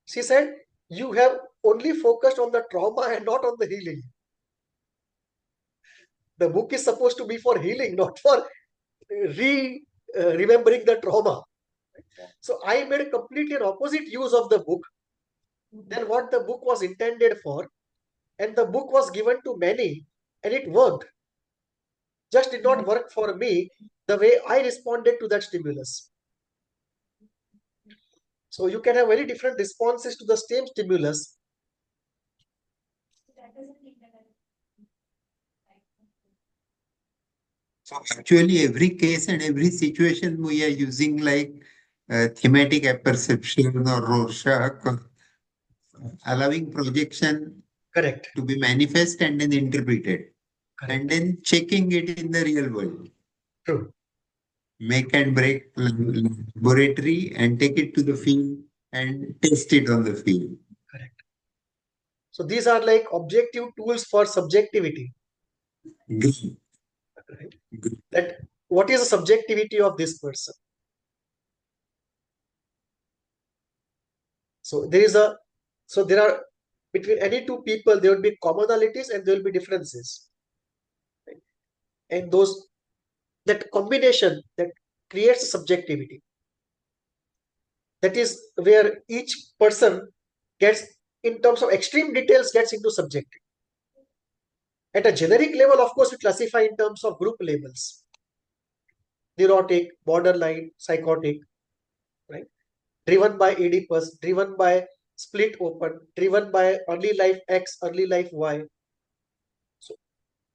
She said, "You have only focused on the trauma and not on the healing. The book is supposed to be for healing, not for remembering the trauma." So I made a completely an opposite use of the book than what the book was intended for. And the book was given to many and it worked. Just did not work for me the way I responded to that stimulus. So you can have very different responses to the same stimulus. So actually, every case and every situation we are using like thematic apperception or Rorschach, or allowing projection Correct. to be manifest and then interpreted, Correct. and then checking it in the real world. True. Make and break laboratory and take it to the field and test it on the field. Correct. So these are like objective tools for subjectivity. Agree. Right? Agree. That what is the subjectivity of this person? So there are between any two people there will be commonalities and there will be differences. Right? And that combination that creates subjectivity. That is where each person gets, in terms of extreme details, gets into subjective. At a generic level, of course, we classify in terms of group labels: neurotic, borderline, psychotic, right? Driven by Oedipus, driven by split open, driven by early life X, early life Y. So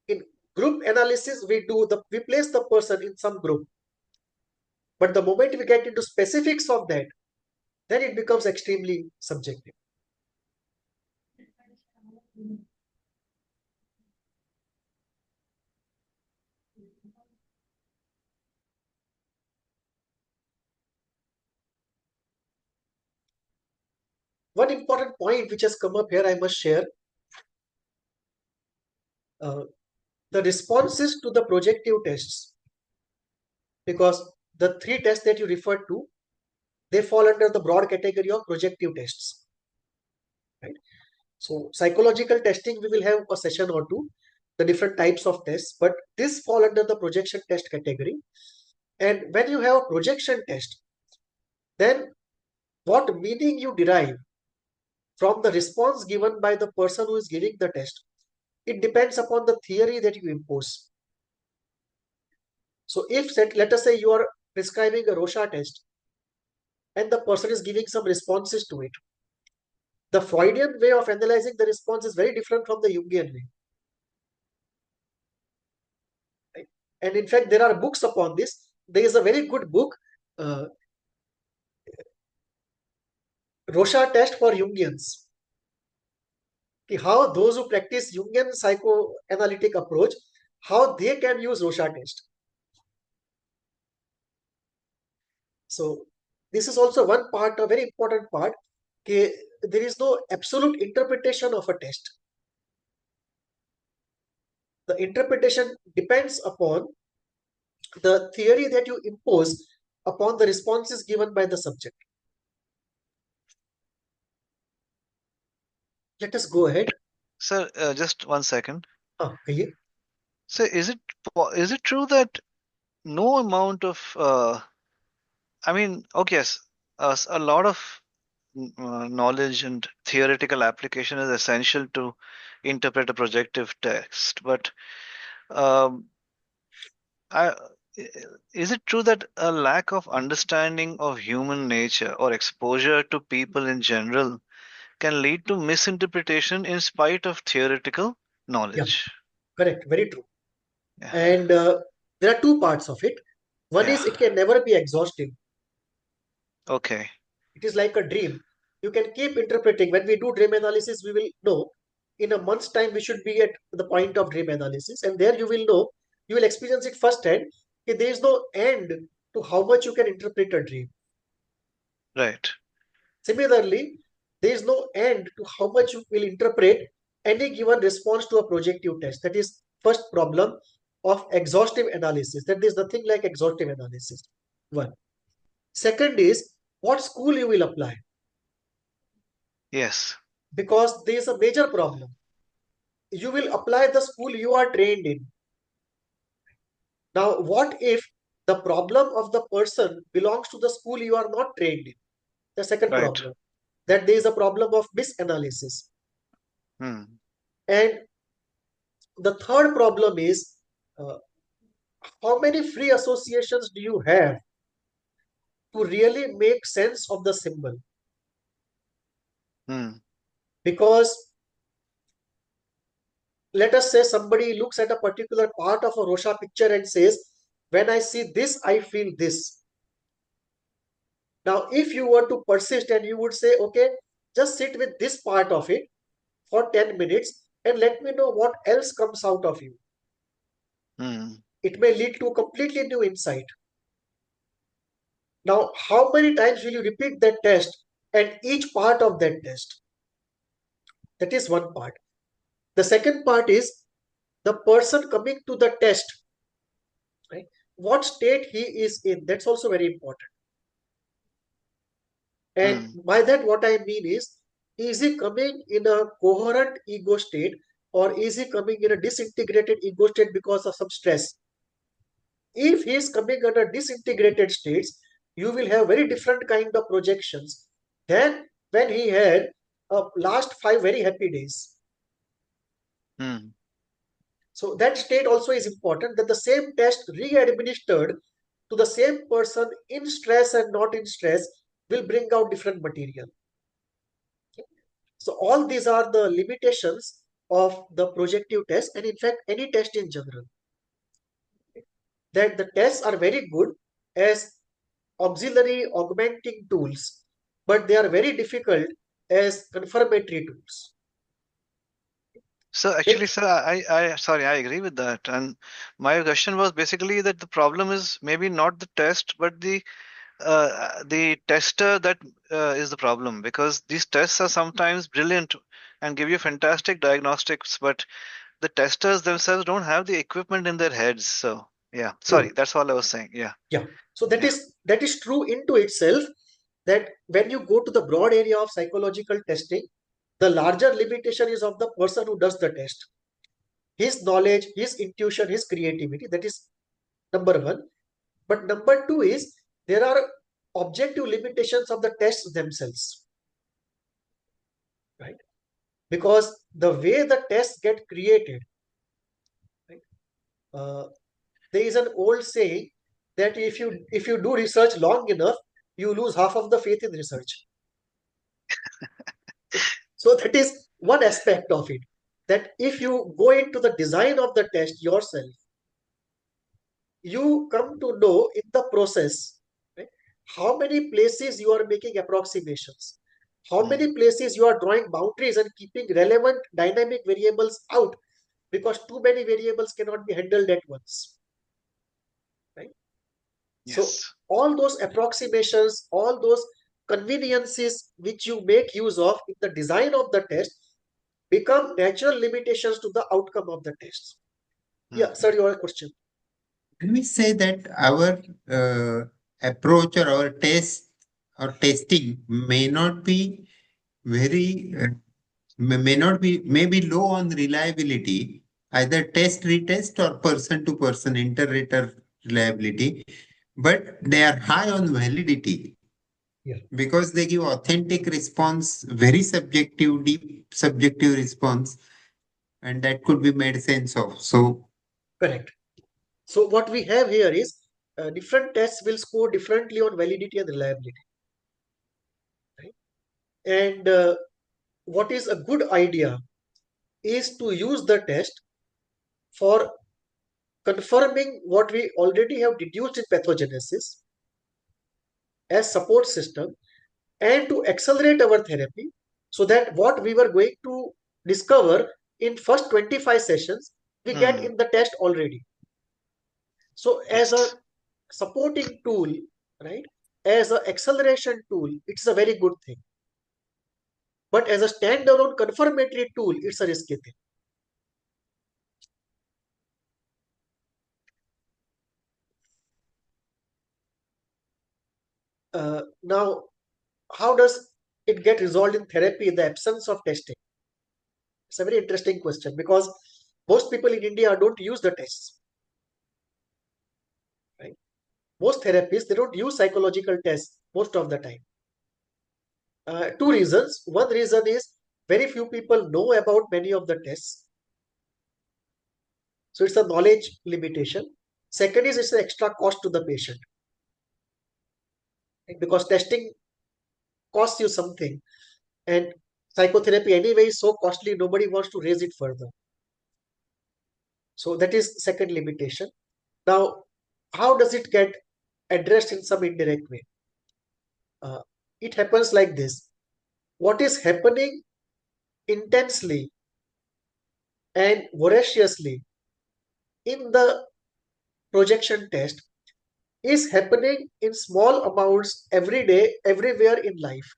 in group analysis, we place the person in some group. But the moment we get into specifics of that, then it becomes extremely subjective. One important point which has come up here, I must share. The responses to the projective tests, because the three tests that you referred to, they fall under the broad category of projective tests. Right? So psychological testing, we will have a session or two, the different types of tests, but this fall under the projection test category. And when you have a projection test, then what meaning you derive from the response given by the person who is giving the test, it depends upon the theory that you impose. So if let us say you are prescribing a Rorschach test and the person is giving some responses to it, the Freudian way of analyzing the response is very different from the Jungian way. Right? And in fact, there are books upon this. There is a very good book, Rorschach test for Jungians. How those who practice Jungian psychoanalytic approach, how they can use Rorschach test. So this is also one part, a very important part. There is no absolute interpretation of a test. The interpretation depends upon the theory that you impose upon the responses given by the subject. Let us go ahead. Sir, just 1 second. कहिए. So is it true that no amount of I mean, okay, yes, a lot of knowledge and theoretical application is essential to interpret a projective text, but um, I, is it true that a lack of understanding of human nature or exposure to people in general can lead to misinterpretation in spite of theoretical Yeah, knowledge? correct, very true. Yeah, And there are two parts of it. One yeah, is it can never be exhaustive. okay, It is like a dream. You can keep interpreting. When we do dream analysis, we will know in a month's time we should be at the point of dream analysis, and there you will know, you will experience it firsthand. There is no end to how much you can interpret a dream. right, Similarly, there is no end to how much you will interpret any given response to a projective test. That is first problem of exhaustive analysis. That there is nothing like exhaustive analysis. One. Second is what school you will apply, yes, because there is a major problem. You will apply the school you are trained in. Now, what if the problem of the person belongs to the school you are not trained in? The second right, problem, that there is a problem of misanalysis. hmm, And the third problem is uh, how many free associations do you have to really make sense of the symbol? hmm, Because let us say somebody looks at a particular part of a Rorschach picture and says, when I see this, I feel this. Now, if you were to persist and you would say, okay, just sit with this part of it for 10 minutes and let me know what else comes out of you. hmm, It may lead to a completely new insight. Now, how many times will you repeat that test and each part of that test? That is one part. The second part is the person coming to the test, right? What state he is in. That's also very important. And by that, what I mean is he coming in a coherent ego state, or is he coming in a disintegrated ego state because of some stress? If he is coming under disintegrated states, you will have very different kind of projections than when he had last 5 very happy days. So that state also is important, that the same test re-administered to the same person in stress and not in stress will bring out different material. Okay. So all these are the limitations of the projective test, and in fact any test in general. That the tests are very good as auxiliary augmenting tools, but they are very difficult as confirmatory tools. So actually, sir, I agree with that. And my question was basically that the problem is maybe not the test, but the tester that is the problem, because these tests are sometimes brilliant and give you fantastic diagnostics, but the testers themselves don't have the equipment in their heads. So yeah, sorry, that's all I was saying. Yeah. Yeah. So that is true into itself, that when you go to the broad area of psychological testing, the larger limitation is of the person who does the test. His knowledge, his intuition, his creativity, that is number one. But number two is there are objective limitations of the tests themselves, right? Because the way the tests get created, right? There is an old saying that if you do research long enough, you lose half of the faith in research. So that is one aspect of it. That if you go into the design of the test yourself, you come to know in the process, right, how many places you are making approximations, how many places you are drawing boundaries and keeping relevant dynamic variables out, because too many variables cannot be handled at once, right? So Yes. all those approximations, all those conveniences which you make use of in the design of the test become natural limitations to the outcome of the test. Yeah, sir, your question. Can we say that our approach or our test or testing may not be very, may not be, may be low on reliability, either test retest or person to person inter-rater reliability, but they are high on validity. Yeah. Because they give authentic response, very subjective, deep subjective response, and that could be made sense of. So, Correct. So what we have here is different tests will score differently on validity and reliability, right? And what is a good idea is to use the test for confirming what we already have deduced in pathogenesis as support system, and to accelerate our therapy, so that what we were going to discover in first 25 sessions we get in the test already. So as a supporting tool, right, as an acceleration tool, it's a very good thing, but as a standalone confirmatory tool, it's a risky thing. Now, how does it get resolved in therapy in the absence of testing? It's a very interesting question, because most people in India don't use the tests, right? Most therapists, they don't use psychological tests most of the time. Two reasons. One reason is very few people know about many of the tests, so it's a knowledge limitation. Second is it's an extra cost to the patient, right? Because testing costs you something, and psychotherapy anyway is so costly, nobody wants to raise it further. So that is second limitation. Now, how does it get addressed in some indirect way? It happens like this. What is happening intensely and voraciously in the projection test is happening in small amounts every day, everywhere in life.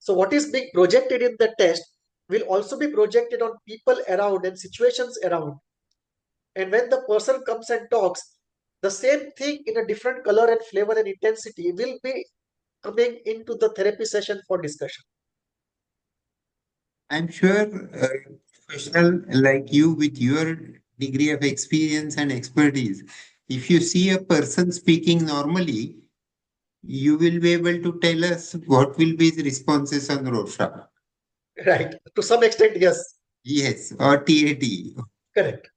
So what is being projected in the test will also be projected on people around and situations around. And when the person comes and talks, the same thing in a different color and flavor and intensity will be coming into the therapy session for discussion. I'm sure professional like you with your degree of experience and expertise, if you see a person speaking normally, you will be able to tell us what will be his responses on Rosha. Right. To some extent, yes. Yes, or TAT. Correct.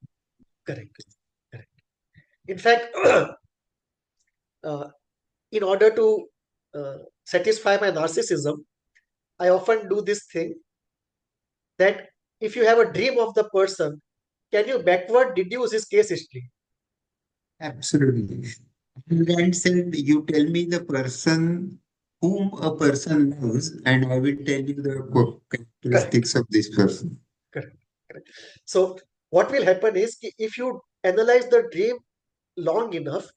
Correct. Correct. In fact, uh, in order to satisfy my narcissism, I often do this thing that if you have a dream of the person, can you backward deduce his case history? Absolutely. And said, you tell me the person whom a person knows, and I will tell you the Correct. characteristics of this person. Correct. Correct. So what will happen is if you analyze the dream long enough,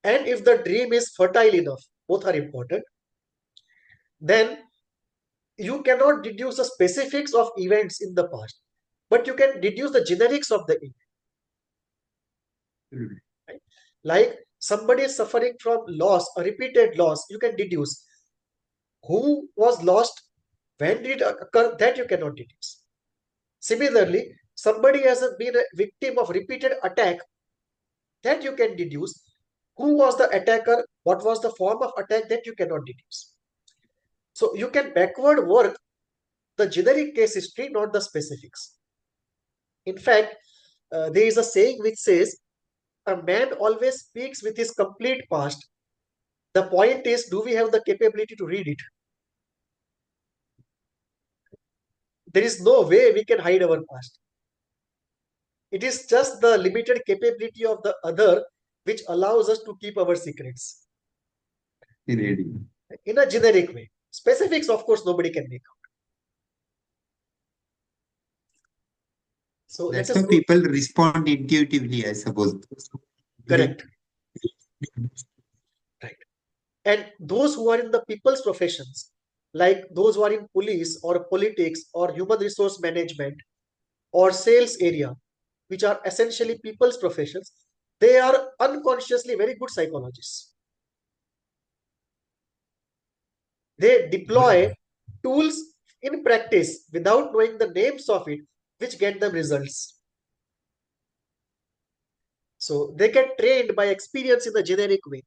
and if the dream is fertile enough, both are important, then you cannot deduce the specifics of events in the past, but you can deduce the generics of the event. Right? Like somebody is suffering from loss, a repeated loss, you can deduce who was lost, when did it occur, that you cannot deduce. Similarly, somebody has been a victim of repeated attack, that you can deduce who was the attacker, what was the form of attack, that you cannot deduce. So you can backward work the generic case history, not the specifics. In fact, there is a saying which says, a man always speaks with his complete past. The point is, do we have the capability to read it? There is no way we can hide our past. It is just the limited capability of the other which allows us to keep our secrets Really. in a generic way. Specifics, of course, nobody can make out. So let That's us how go. people respond intuitively, I suppose. Correct. Right. And those who are in the people's professions, like those who are in police or politics or human resource management or sales area, which are essentially people's professions, they are unconsciously very good psychologists. They deploy tools in practice without knowing the names of it, which get them results. So they get trained by experience in the generic way.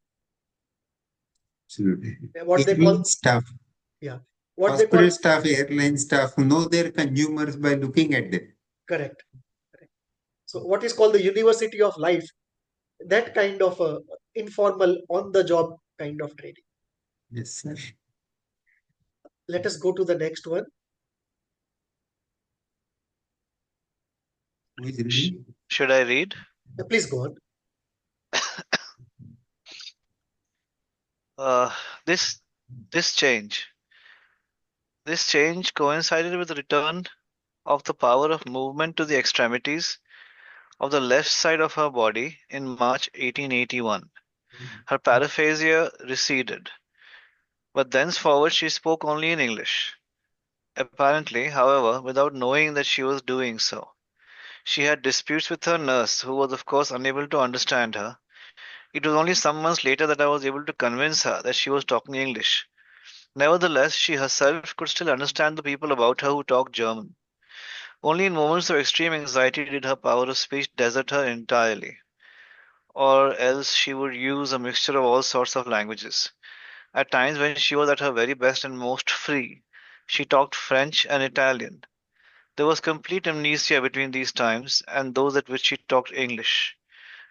Absolutely. What they Airline call, staff, yeah, what they hospital call, staff, airline staff know their consumers by looking at them. correct. Correct. So what is called the university of life, that kind of informal, on the job kind of training. Yes, sir. Let us go to the next one. Who is reading? Should I read? Please go on. Uh, this this change this change coincided with the return of the power of movement to the extremities of the left side of her body in March 1881. Her paraphasia receded, but thenceforward she spoke only in English. Apparently, however, without knowing that she was doing so. She had disputes with her nurse, who was of course unable to understand her. It was only some months later that I was able to convince her that she was talking English. Nevertheless, she herself could still understand the people about her who talked German. Only in moments of extreme anxiety did her power of speech desert her entirely, or else she would use a mixture of all sorts of languages. At times when she was at her very best and most free, she talked French and Italian. There was complete amnesia between these times and those at which she talked English.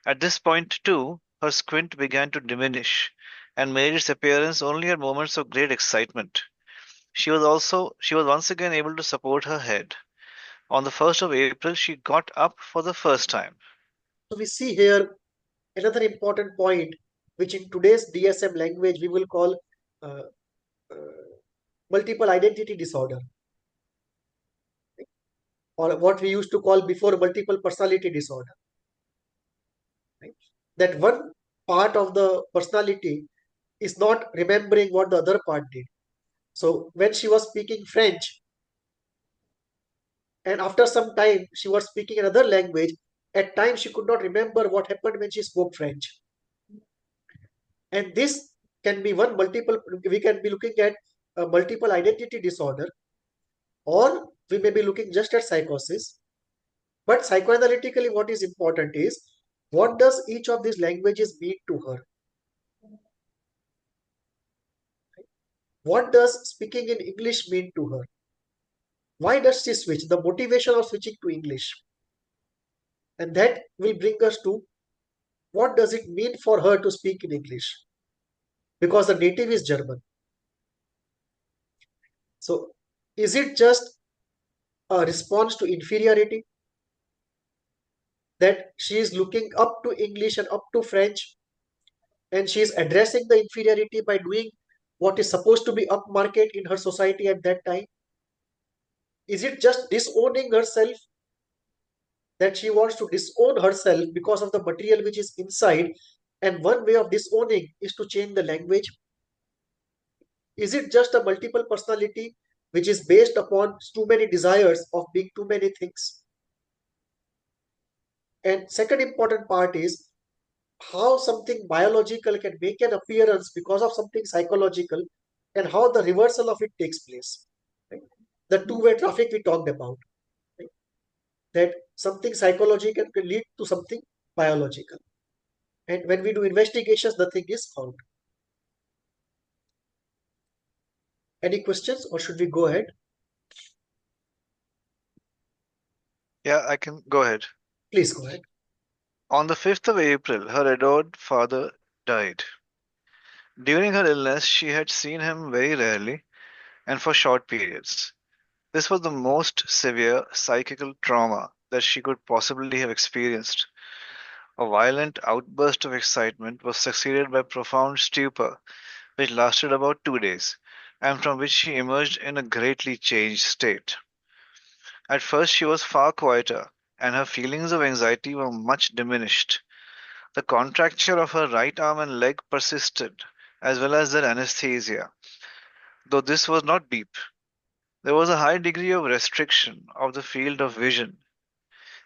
At this point, too, her squint began to diminish, and made its appearance only at moments of great excitement. She was once again able to support her head. On the 1st of April she got up for the first time. So we see here another important point, which in today's DSM language we will call uh, uh, multiple identity disorder, or what we used to call before multiple personality disorder. Right? That one part of the personality is not remembering what the other part did. So when she was speaking French, and after some time she was speaking another language, at times she could not remember what happened when she spoke French. And this can be we can be looking at a multiple identity disorder, or we may be looking just at psychosis. But psychoanalytically, what is important is, what does each of these languages mean to her? What does speaking in English mean to her? Why does she switch? The motivation of switching to English. And that will bring us to, what does it mean for her to speak in English? Because the native is German. So is it just a response to inferiority, that she is looking up to English and up to French, and she is addressing the inferiority by doing what is supposed to be upmarket in her society at that time? Is it just disowning herself, that she wants to disown herself because of the material which is inside, and one way of disowning is to change the language? Is it just a multiple personality which is based upon too many desires of being too many things? And second important part is how something biological can make an appearance because of something psychological, and how the reversal of it takes place. Right? The two-way traffic we talked about, right? That something psychological can lead to something biological. And when we do investigations, the thing is found. Any questions, or should we go ahead? Yeah, I can go ahead. Please go ahead. On the 5th of April, her adored father died. During her illness, she had seen him very rarely and for short periods. This was the most severe psychical trauma that she could possibly have experienced. A violent outburst of excitement was succeeded by profound stupor, which lasted about 2 days, and from which she emerged in a greatly changed state. At first, she was far quieter, and her feelings of anxiety were much diminished. The contracture of her right arm and leg persisted, as well as their anesthesia, though this was not deep. There was a high degree of restriction of the field of vision.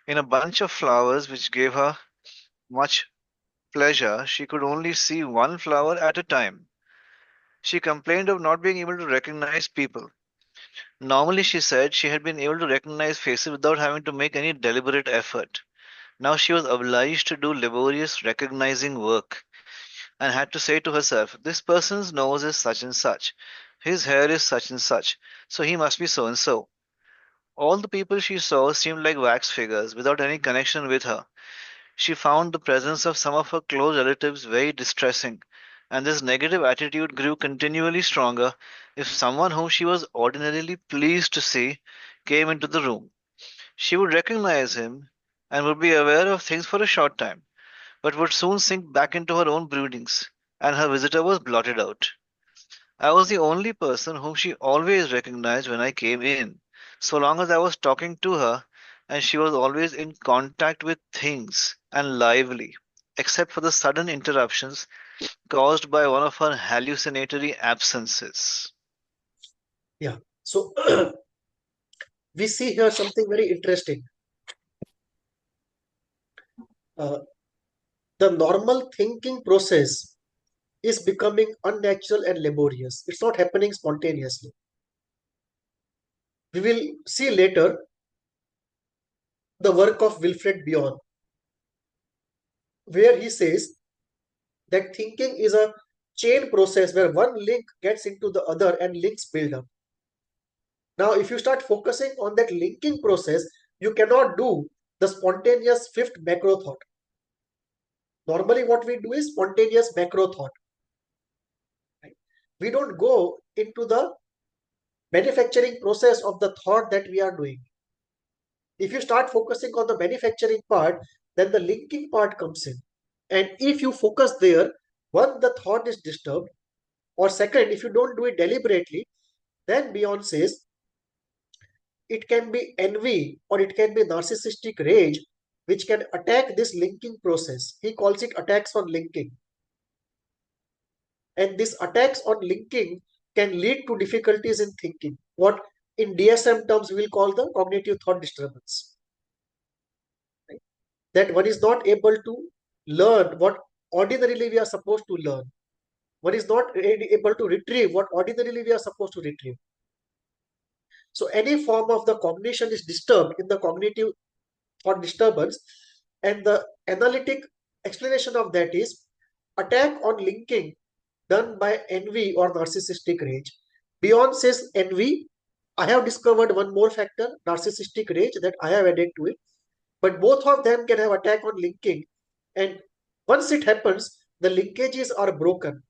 In a bunch of flowers which gave her much pleasure, she could only see one flower at a time. She complained of not being able to recognize people. Normally, she said, she had been able to recognize faces without having to make any deliberate effort. Now she was obliged to do laborious recognizing work, and had to say to herself, this person's nose is such and such, his hair is such and such, so he must be so and so. All the people she saw seemed like wax figures without any connection with her. She found the presence of some of her close relatives very distressing, and this negative attitude grew continually stronger if someone whom she was ordinarily pleased to see came into the room. She would recognize him and would be aware of things for a short time, but would soon sink back into her own broodings, and her visitor was blotted out. I was the only person whom she always recognized when I came in, so long as I was talking to her, and she was always in contact with things and lively, except for the sudden interruptions caused by one of her hallucinatory absences. Yeah. So we see here something very interesting. Uh, the normal thinking process is becoming unnatural and laborious. It's not happening spontaneously. We will see later the work of Wilfred Bion, where he says that thinking is a chain process where one link gets into the other and links build up. Now, if you start focusing on that linking process, you cannot do the spontaneous fifth macro thought. Normally, what we do is spontaneous macro thought. Right? We don't go into the manufacturing process of the thought that we are doing. If you start focusing on the manufacturing part, then the linking part comes in. And if you focus there, one, the thought is disturbed, or second, if you don't do it deliberately, then Bion says it can be envy or it can be narcissistic rage which can attack this linking process. He calls it attacks on linking. And these attacks on linking can lead to difficulties in thinking. What in DSM terms we will call the cognitive thought disturbance. Right? That one is not able to learn what ordinarily we are supposed to learn. One is not able to retrieve what ordinarily we are supposed to retrieve. So any form of the cognition is disturbed in the cognitive thought disturbance, and the analytic explanation of that is attack on linking done by envy or narcissistic rage. Bion says envy. I have discovered one more factor, narcissistic rage, that I have added to it. But both of them can have attack on linking. And once it happens, the linkages are broken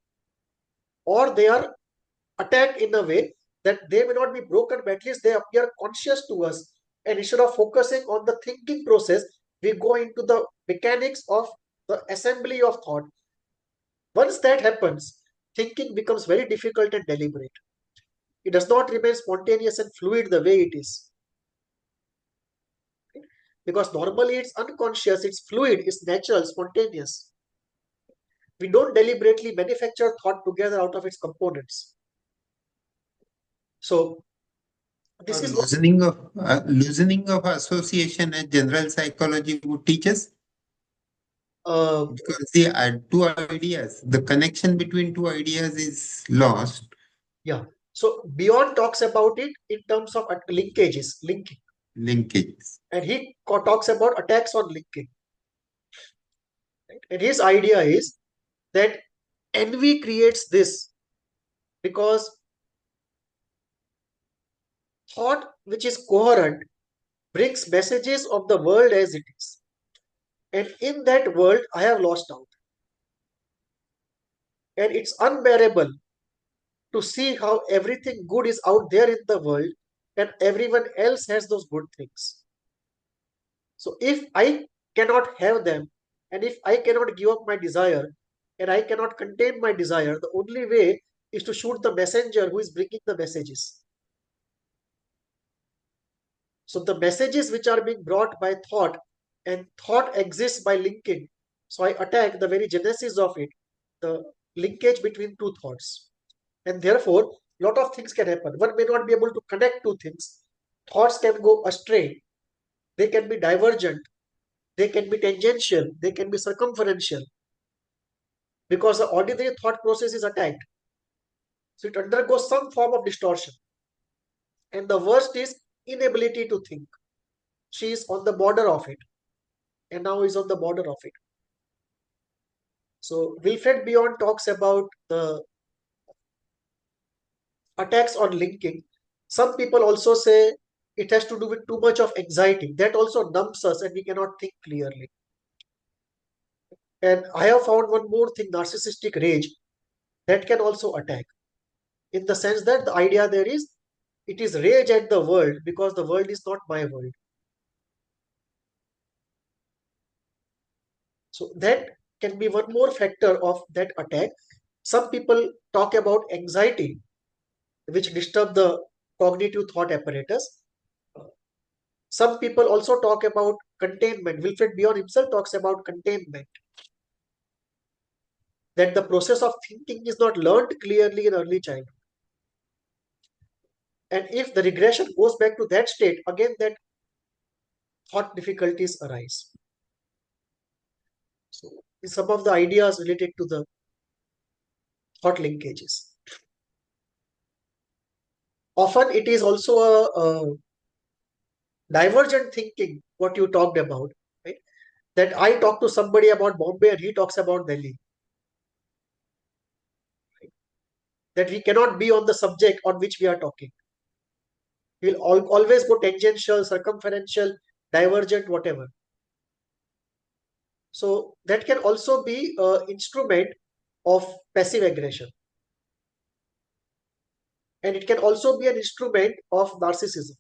or they are attacked in a way that they may not be broken, but at least they appear conscious to us. And instead of focusing on the thinking process, we go into the mechanics of the assembly of thought. Once that happens, thinking becomes very difficult and deliberate. It does not remain spontaneous and fluid the way it is. Because normally it's unconscious, it's fluid, it's natural, spontaneous. We don't deliberately manufacture thought together out of its components. So this is what Loosening of association and general psychology would teach us. Because the two ideas, the connection between two ideas is lost. Yeah. So Bion talks about it in terms of linkages, linking. Linkages. And he talks about attacks on linking. Right? And his idea is that envy creates this because thought which is coherent brings messages of the world as it is. And in that world, I have lost out. And it's unbearable to see how everything good is out there in the world and everyone else has those good things. So if I cannot have them and if I cannot give up my desire and I cannot contain my desire, the only way is to shoot the messenger who is bringing the messages. So the messages which are being brought by thought, and thought exists by linking. So I attack the very genesis of it, the linkage between two thoughts. And therefore, a lot of things can happen. One may not be able to connect two things. Thoughts can go astray. They can be divergent. They can be tangential. They can be circumferential. Because the ordinary thought process is attacked. So it undergoes some form of distortion. And the worst is inability to think. She is on the border of it. And now is on the border of it. So Wilfred Bion talks about the attacks on linking. Some people also say it has to do with too much of anxiety. That also numbs us and we cannot think clearly. And I have found one more thing, narcissistic rage, that can also attack. In the sense that the idea there is, it is rage at the world because the world is not my world. So that can be one more factor of that attack. Some people talk about anxiety, which disturb the cognitive thought apparatus. Some people also talk about containment. Wilfred Bion himself talks about containment. That the process of thinking is not learned clearly in early childhood. And if the regression goes back to that state, again that thought difficulties arise. So some of the ideas related to the thought linkages. Often it is also a divergent thinking, what you talked about, right? That I talk to somebody about Bombay and he talks about Delhi. Right? That we cannot be on the subject on which we are talking. We'll always go tangential, circumferential, divergent, whatever. So that can also be an instrument of passive aggression. And it can also be an instrument of narcissism.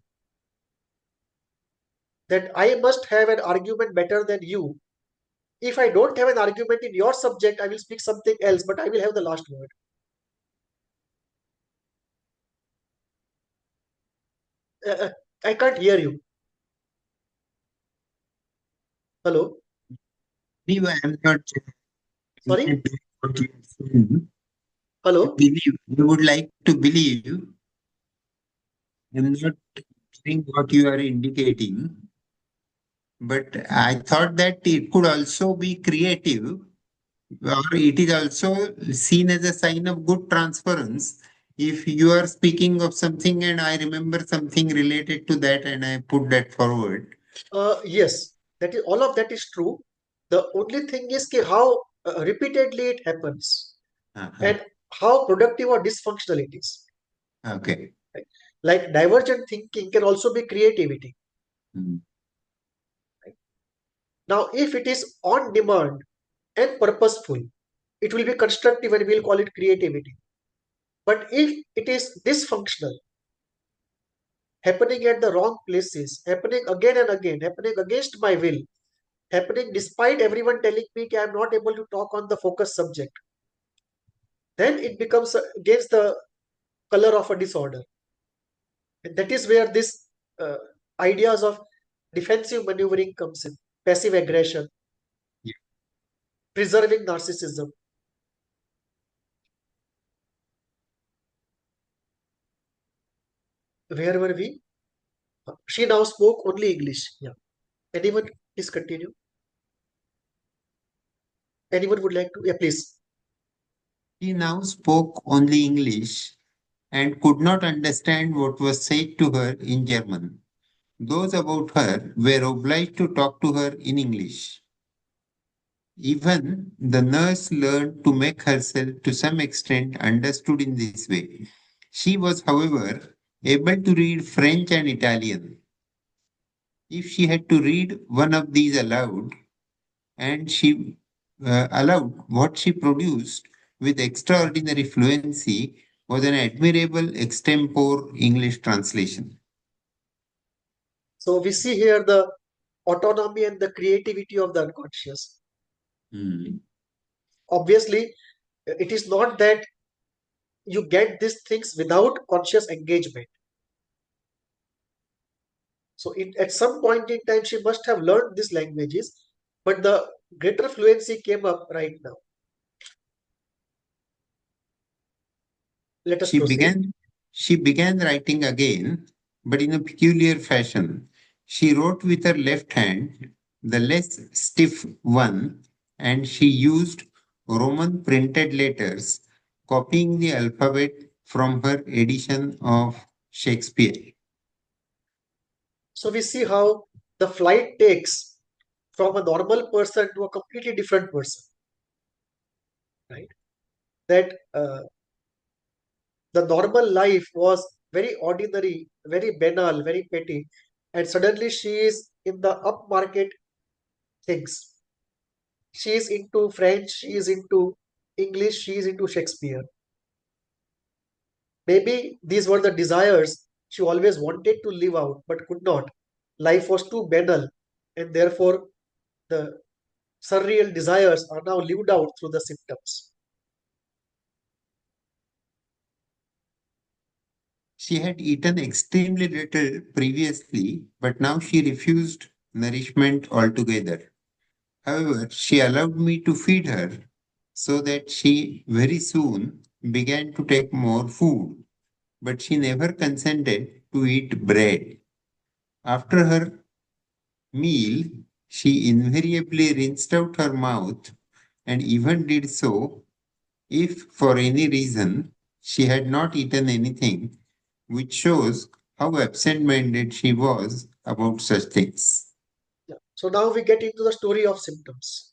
That I must have an argument better than you. If I don't have an argument in your subject, I will speak something else, but I will have the last word. I can't hear you. Hello? Anyway, I'm not Sorry? what you are saying. Hello? I would like to believe I'm not doing what you are indicating, but I thought that it could also be creative, or it is also seen as a sign of good transference. If you are speaking of something and I remember something related to that and I put that forward. Yes, that is all of that is true. The only thing is ki how repeatedly it happens Uh-huh. and how productive or dysfunctional it is. Okay. Right? Like divergent thinking can also be creativity. Mm. Right? Now, if it is on demand and purposeful, it will be constructive and we'll call it creativity. But if it is dysfunctional, happening at the wrong places, happening again and again, happening against my will, happening despite everyone telling me I'm not able to talk on the focus subject, then it becomes against the color of a disorder. And that is where this uh, ideas of defensive maneuvering comes in, passive aggression, Yeah. preserving narcissism. Where were we? She now spoke only English. Yeah. Anyone, please continue. Anyone would like to? Yeah, please. He now spoke only English and could not understand what was said to her in German. Those about her were obliged to talk to her in English. Even the nurse learned to make herself to some extent understood in this way. She was, however, able to read French and Italian. If she had to read one of these aloud, and she allowed what she produced with extraordinary fluency was an admirable extempore English translation. So we see here the autonomy and the creativity of the unconscious. Hmm. Obviously, it is not that you get these things without conscious engagement. So at some point in time, she must have learned these languages, but the greater fluency came up right now. Let us She proceed. began she began writing again, but in a peculiar fashion. She wrote with her left hand, the less stiff one, and she used Roman printed letters, copying the alphabet from her edition of Shakespeare. So we see how the flight takes from a normal person to a completely different person, right? That the normal life was very ordinary, very banal, very petty, and suddenly she is in the upmarket things. She is into French, she is into English, she is into Shakespeare. Maybe these were the desires she always wanted to live out but could not. Life was too banal, and therefore the surreal desires are now lived out through the symptoms. She had eaten extremely little previously, but now she refused nourishment altogether. However, she allowed me to feed her, so that she very soon began to take more food, but she never consented to eat bread. After her meal, she invariably rinsed out her mouth and even did so if for any reason she had not eaten anything, which shows how absent minded she was about such things. Yeah. So now we get into the story of symptoms.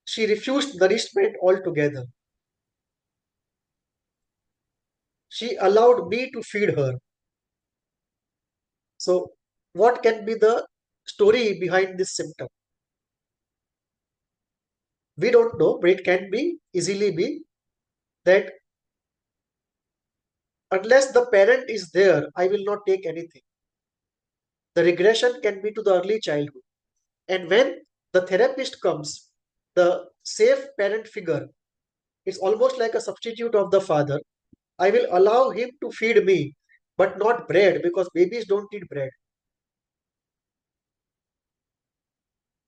She refused nourishment altogether. She allowed me to feed her. So, what can be the story behind this symptom? We don't know, but it can be easily be that unless the parent is there, I will not take anything. The regression can be to the early childhood. And when the therapist comes, the safe parent figure is almost like a substitute of the father. I will allow him to feed me, but not bread because babies don't eat bread.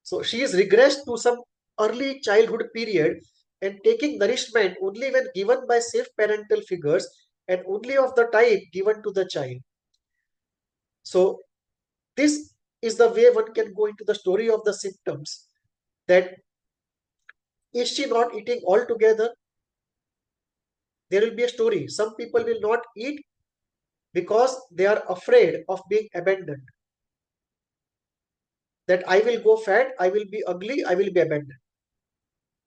So she is regressed to some early childhood period and taking nourishment only when given by safe parental figures and only of the type given to the child. So this is the way one can go into the story of the symptoms. That is she not eating altogether? There will be a story. Some people will not eat because they are afraid of being abandoned. That I will go fat, I will be ugly, I will be abandoned.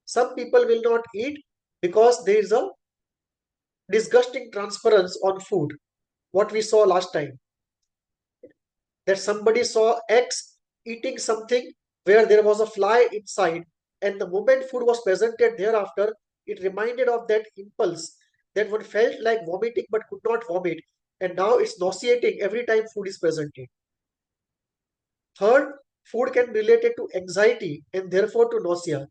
Some people will not eat because there is a disgusting transference on food. What we saw last time, that somebody saw X eating something where there was a fly inside, and the moment food was presented thereafter, it reminded of that impulse that one felt like vomiting but could not vomit, and now it's nauseating every time food is presented. Third, food can be related to anxiety and therefore to nausea.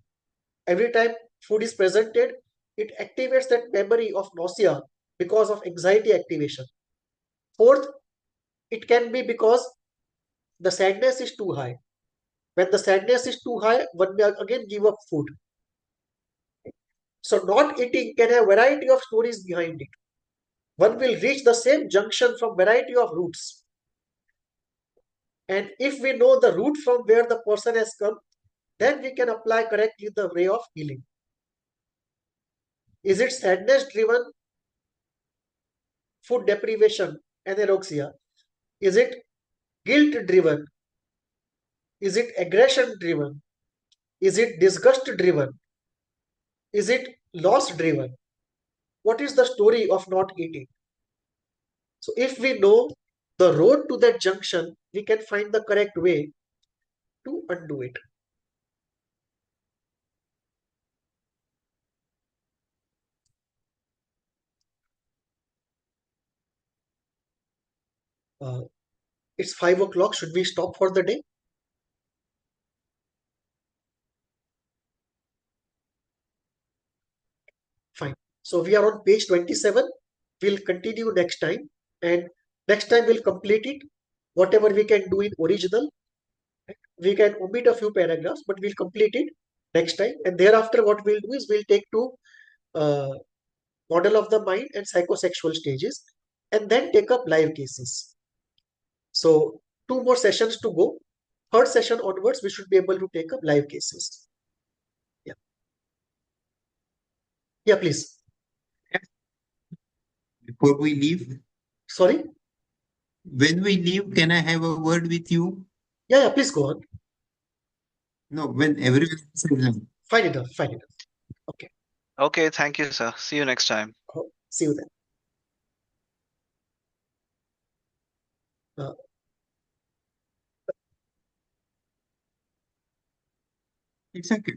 Every time food is presented, it activates that memory of nausea because of anxiety activation. Fourth, it can be because the sadness is too high. When the sadness is too high, one may again give up food. So not eating can have variety of stories behind it. One will reach the same junction from variety of routes. And if we know the route from where the person has come, then we can apply correctly the way of healing. Is it sadness driven food deprivation, anorexia? Is it guilt driven? Is it aggression driven? Is it disgust driven? Is it loss driven? What is the story of not eating? So if we know the road to that junction, we can find the correct way to undo it. Uh, it's 5 o'clock. Should we stop for the day? Fine. So we are on page 27. We'll continue next time. And next time we'll complete it. Whatever we can do in original. We can omit a few paragraphs, but we'll complete it next time. And thereafter, what we'll do is we'll take to uh, model of the mind and psychosexual stages, and then take up live cases. So two more sessions to go. Third session onwards, we should be able to take up live cases. Yeah. Yeah, please. Before we leave, Sorry. when we leave, can I have a word with you? Yeah, please go on. No, when everyone is done. Fine enough. Fine enough. Okay. Okay, thank you, sir. See you next time. See you then. Uh, It's okay.